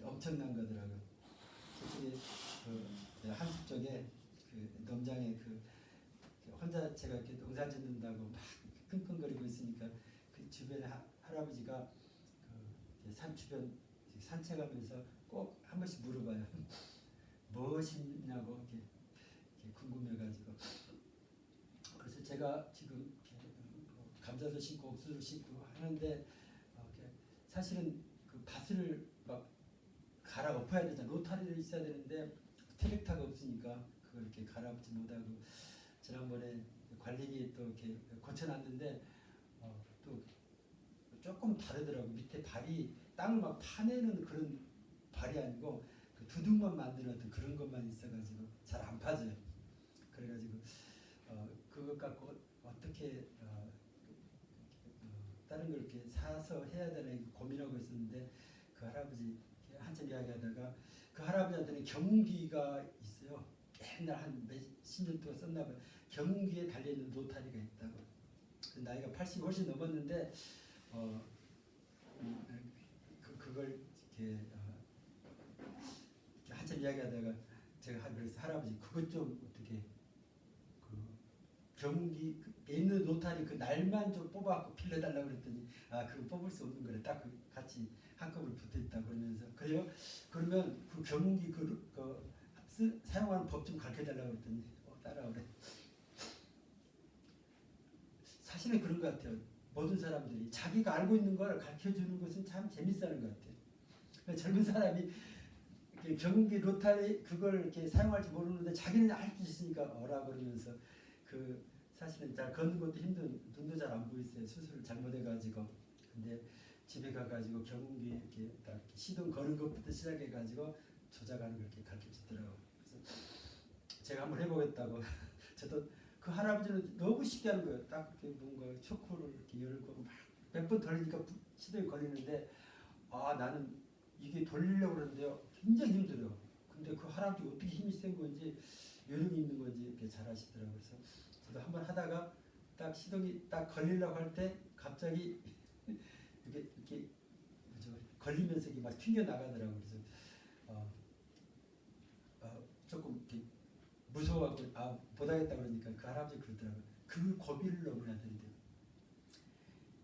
엄청난 거더라고. 저쪽에 한숲 쪽에 그 농장에 혼자 제가 이렇게 농사 짓는다고 막 끙끙거리고 있으니까 그 주변에 할아버지가 그 산 주변 산책하면서 꼭 한 번씩 물어봐요. 무엇이냐고 이렇게 궁금해가지고. 그래서 제가 지금 감자도 심고 옥수수도 심고 하는데 사실은 그 밭을 막 갈아 엎어야 되잖아. 로타리도 있어야 되는데 트랙터가 없으니까 그걸 이렇게 갈아엎지 못하고 지난번에 관리기 또 이렇게 고쳐놨는데 또 조금 다르더라고. 밑에 발이 땅을 막 파내는 그런 발이 아니고 그 두둑만 만드는 어떤 그런 것만 있어가지고 잘 안 파져요. 그래가지고 그것 갖고 어떻게 다른 걸 이렇게 사서 해야 되나 고민하고 있었는데 그 할아버지 한참 이야기하다가 그 할아버지한테는 경운기가 있어요. 옛날 한 몇십 년 동안 썼나 봐요. 경운기에 달려있는 노타리가 있다고. 나이가 80 훨씬 넘었는데 그걸 이렇게 한참 이야기하다가 제가 그래서 할아버지 그것 좀 어떻게 그 경운기 있는 노타리 그 날만 좀 뽑아갖고 빌려달라고 그랬더니 그거 뽑을 수 없는 거래. 딱 같이 한꺼번에 붙어있다 그러면서 그래요? 그러면 그 경운기 사용하는 법 좀 가르쳐달라고 그랬더니 따라오래. 사실은 그런 것 같아요. 모든 사람들이 자기가 알고 있는 걸 가르쳐주는 것은 참 재밌어하는 것 같아요. 그러니까 젊은 사람이 경운기 로타리 그걸 이렇게 사용할지 모르는데 자기는 알 수 있으니까 어라 그러면서 사실은 잘 걷는 것도 힘든 눈도 잘 안 보이세요. 수술을 잘못해가지고. 근데 집에 가가지고 경운기 이렇게 딱 시동 거는 것부터 시작해가지고 조작하는 걸 이렇게 가르쳐 주더라고요. 그래서 제가 한번 해보겠다고. 저도 그 할아버지는 너무 쉽게 하는 거예요. 딱 이렇게 뭔가 초코를 이렇게 열고 막 몇 번 돌리니까 시동이 걸리는데 나는 이게 돌리려고 그러는데요. 굉장히 힘들어요. 근데 그 할아버지 어떻게 힘이 센 건지 요령이 있는 건지 이렇게 잘 하시더라고요. 그래서 저도 한번 하다가 딱 시동이 딱 걸리려고 할 때 갑자기 이렇게 걸리면서 이게 막 튕겨 나가더라고요. 그래서 조금 이렇게 무서워하고 못하겠다 그러니까 그 할아버지 그러더라고요. 그 고비를 넘어야 된대요.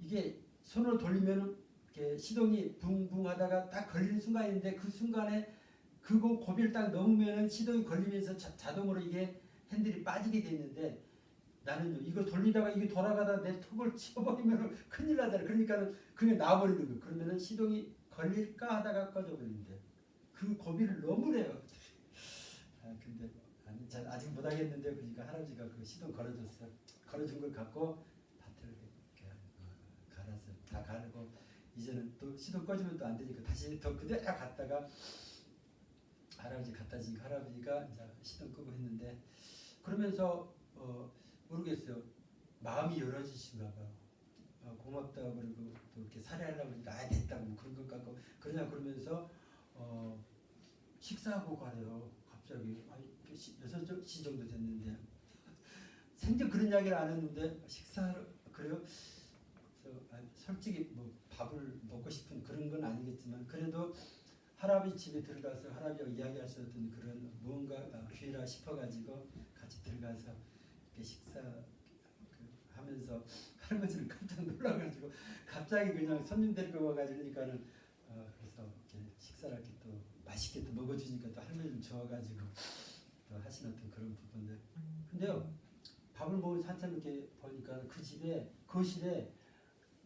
이게 손으로 돌리면 이렇게 시동이 붕붕 하다가 딱 걸리는 순간인데 그 순간에 그 고비를 딱 넘으면 시동이 걸리면서 자동으로 이게 핸들이 빠지게 돼 있는데 나는요 이거 돌리다가 이게 돌아가다 내 턱을 치워버리면 큰일 나잖아. 그러니까는 그냥 놔버리는 거예요. 그러면은 시동이 걸릴까 하다가 꺼져버리는데 그 고비를 넘으래요. 근데 아니 잘 아직 못하겠는데 그러니까 할아버지가 그 시동 걸어줬어. 걸어준 걸 갖고 밭을 이렇게 갈아서 다 갈고 이제는 또 시동 꺼지면 또 안 되니까 다시 더 그대로 갔다가 할아버지 갖다 주니까 할아버지가 이제 시동 끄고 했는데 그러면서 모르겠어요. 마음이 열어지신가 봐요. 고맙다고 그러고 또 이렇게 살해하려고 그러니까 아 됐다고 뭐 그런 것 같고 그러냐 그러면서 식사하고 가래요. 갑자기 6시 정도 됐는데 생전 그런 이야기를 안 했는데 식사를 그래요. 그래서 솔직히 뭐 밥을 먹고 싶은 그런 건 아니겠지만 그래도 할아버지 집에 들어가서 할아버지와 이야기할 수 있던 그런 무언가 기회라 싶어가지고 같이 들어가서 이렇게 식사 하면서 할아버지는 깜짝 놀라가지고 갑자기 그냥 손님 데리고 와가지고 그러니까는 그래서 이렇게 식사를 이렇게 또 맛있게 또 먹어주니까 또 할머니는 좋아가지고 또 하시는 어떤 그런 부분들. 근데요 밥을 먹으면서 한참 이렇게 보니까 그 집에 거실에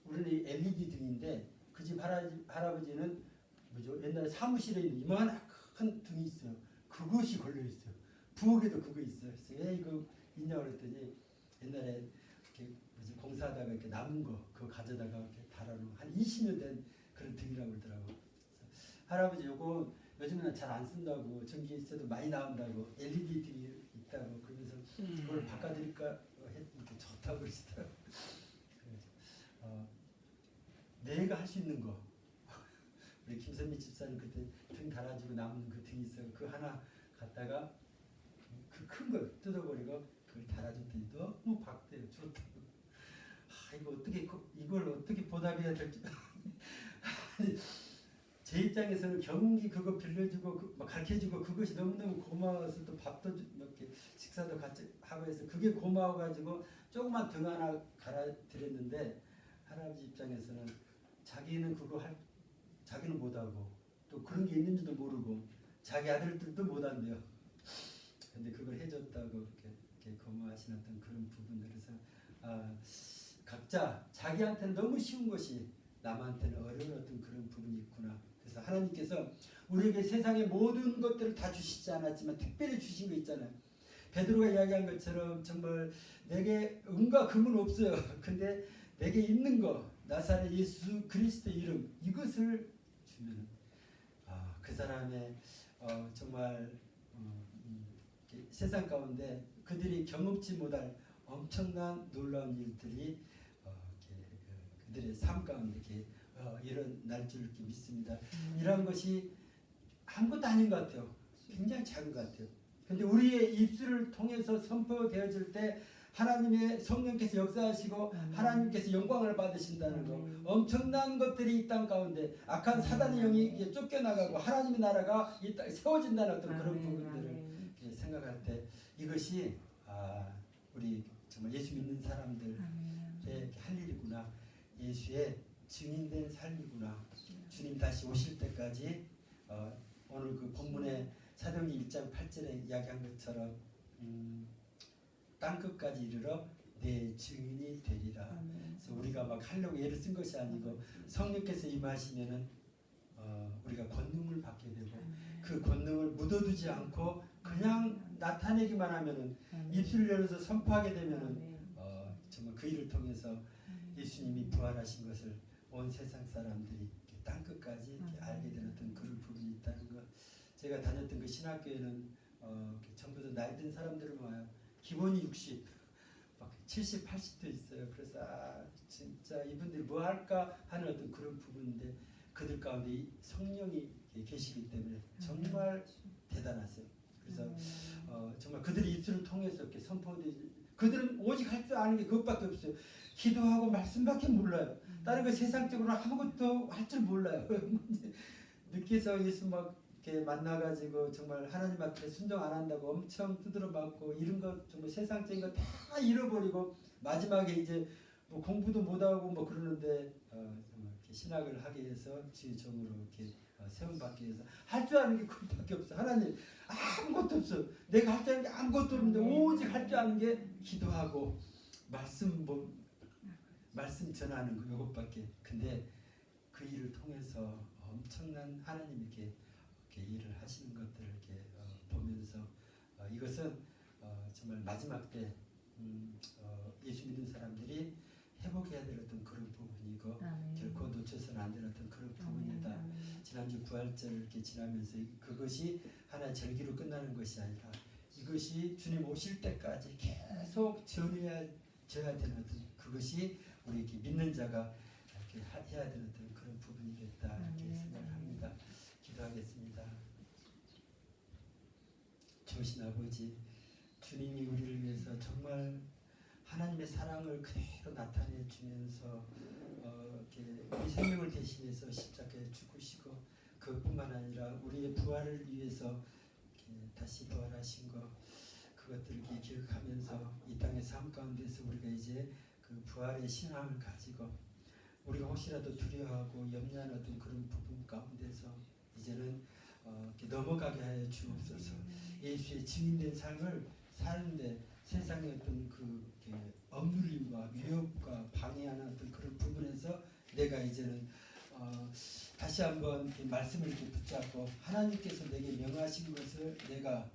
우리는 LED 등인데 그 집 할아버지는 뭐죠? 옛날에 사무실에 있는 이만한 큰 등이 있어요. 그것이 걸려 있어요. 부엌에도 그거 있어요. 그래서 왜 이거 있냐고 그랬더니 옛날에 이렇게 뭐지 공사하다가 이렇게 남은 거 그거 가져다가 이렇게 달아놓은 한 20년 된 그런 등이라고 그러더라고. 할아버지 요거 요즘에는 잘 안 쓴다고 전기 있어도 많이 나온다고 LED 등이 있다고 그러면서 그걸 바꿔드릴까 했는데 좋다고 그러시더라고. 내가 할 수 있는 거 우리 김선미 집사님 그때 등 달아주고 남은 그 등이 있어요. 그 하나 갖다가 그 큰 걸 뜯어버리고 그걸 달아줬더니 너무 박대요. 좋다고. 이거 어떻게 이걸 어떻게 보답해야 될지 제 입장에서는 경기 그거 빌려주고 가르쳐주고 그것이 너무너무 고마워서 또 밥도 이렇게 식사도 같이 하고 해서 그게 고마워가지고 조그만 등 하나 갈아드렸는데 할아버지 입장에서는 자기는 그거 자기는 못하고 또 그런 게 있는지도 모르고 자기 아들들도 못한대요. 근데 그걸 해줬다고 이렇게 고마워하시는 어떤 그런 부분들. 그래서 각자 자기한테는 너무 쉬운 것이 남한테는 어려운 어떤 그런 부분이 있구나. 그래서 하나님께서 우리에게 세상의 모든 것들을 다 주시지 않았지만 특별히 주신 거 있잖아요. 베드로가 이야기한 것처럼 정말 내게 은과 금은 없어요. 근데 내게 있는 거 나사렛 예수 그리스도 이름 이것을 주면 그 사람의 정말 세상 가운데 그들이 경험치 못할 엄청난 놀라운 일들이 그들의 삶 가운데 이렇게 일어날 줄 이렇게 믿습니다. 이런 것이 아무것도 아닌 것 같아요. 굉장히 작은 것 같아요. 근데 우리의 입술을 통해서 선포되어질 때 하나님의 성령께서 역사하시고 하나님께서 영광을 받으신다는 거, 엄청난 것들이 이 땅 가운데 악한 사단의 영이 쫓겨나가고 하나님의 나라가 이 땅에 세워진다는 어떤 그런 부분들을 생각할 때 이것이 우리 정말 예수 믿는 사람들의 할 일이구나. 예수의 증인된 삶이구나. 주님 다시 오실 때까지 오늘 그 본문의 사도행전 1장 8절에 이야기한 것처럼 땅끝까지 이르러 내 증인이 되리라. 그래서 우리가 막 하려고 애를 쓴 것이 아니고 성령께서 임하시면은 우리가 권능을 받게 되고 그 권능을 묻어두지 않고 그냥 나타내기만 하면은 입술을 열어서 선포하게 되면은 정말 그 일을 통해서 예수님이 부활하신 것을 온 세상 사람들이 땅끝까지 알게 되는 어떤 그런 부분이 있다는 것. 제가 다녔던 그 신학교에는 전부 다 나이 든 들만 와요. 기본이 60, 막 70, 80도 있어요. 그래서 진짜 이분들이 뭐 할까 하는 어떤 그런 부분인데 그들 가운데 이 성령이 계시기 때문에 정말 대단하세요. 그래서 정말 그들의 입술을 통해서 이렇게 선포되지. 그들은 오직 할 줄 아는 게 그것밖에 없어요. 기도하고 말씀밖에 몰라요. 다른 거 세상적으로 아무것도 할 줄 몰라요. 늦게서 예수 막 이렇게 만나가지고 정말 하나님 앞에 순종 안 한다고 엄청 두드려 맞고 이런 거 정말 세상적인 거 다 잃어버리고 마지막에 이제 뭐 공부도 못하고 뭐 그러는데 정말 이렇게 신학을 하게 해서 주의 종으로 이렇게 세움받기 위해서 할 줄 아는 게 그것밖에 없어. 하나님 아무것도 없어. 내가 할 줄 아는 게 아무것도 없는데 오직 할 줄 아는 게 기도하고 말씀 전하는 거 이것밖에. 근데 그 일을 통해서 엄청난 하나님께 이렇게 일을 하시는 것들을 이렇게 보면서 이것은 정말 마지막 때 예수 믿는 사람들이 회복해야 될 어떤 그런 부분이고 결코 놓쳐서는 안 될 어떤 그런 부분이다. 지난주 부활절 이렇게 지나면서 그것이 하나의 절기로 끝나는 것이 아니라 이것이 주님 오실 때까지 계속 져야 되는 어떤 그것이 우리 이렇게 믿는 자가 이렇게 해야 되는 어떤 그런 부분이겠다 이렇게 생각을 합니다. 기도하겠습니다. 좋으신 아버지, 주님이 우리를 위해서 정말 하나님의 사랑을 그대로 나타내 주면서 이렇게 우리 생명을 대신해서 십자가에 죽으시고 그뿐만 아니라 우리의 부활을 위해서 다시 부활하신 것 그것들을 이렇게 기억하면서 이 땅의 삶 가운데서 우리가 이제 그 부활의 신앙을 가지고 우리가 혹시라도 두려워하고 염려하는 어떤 그런 부분 가운데서 이제는 이렇게 넘어가게 하여 주옵소서. 예수의 증인된 삶을 사는데 세상의 어떤 그 억눌림과 위협과 방해하는 어떤 그런 부분에서 내가 이제는 다시 한번 이렇게 말씀을 이렇게 붙잡고 하나님께서 내게 명하신 것을 내가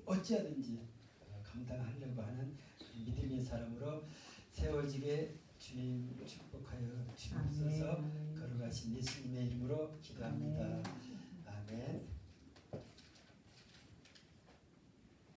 어찌하든지 감당하려고 하는 믿음의 사람으로 세워지게 주님 축복하여 주옵소서. 걸어가신 예수님의 이름으로 기도합니다. 아멘.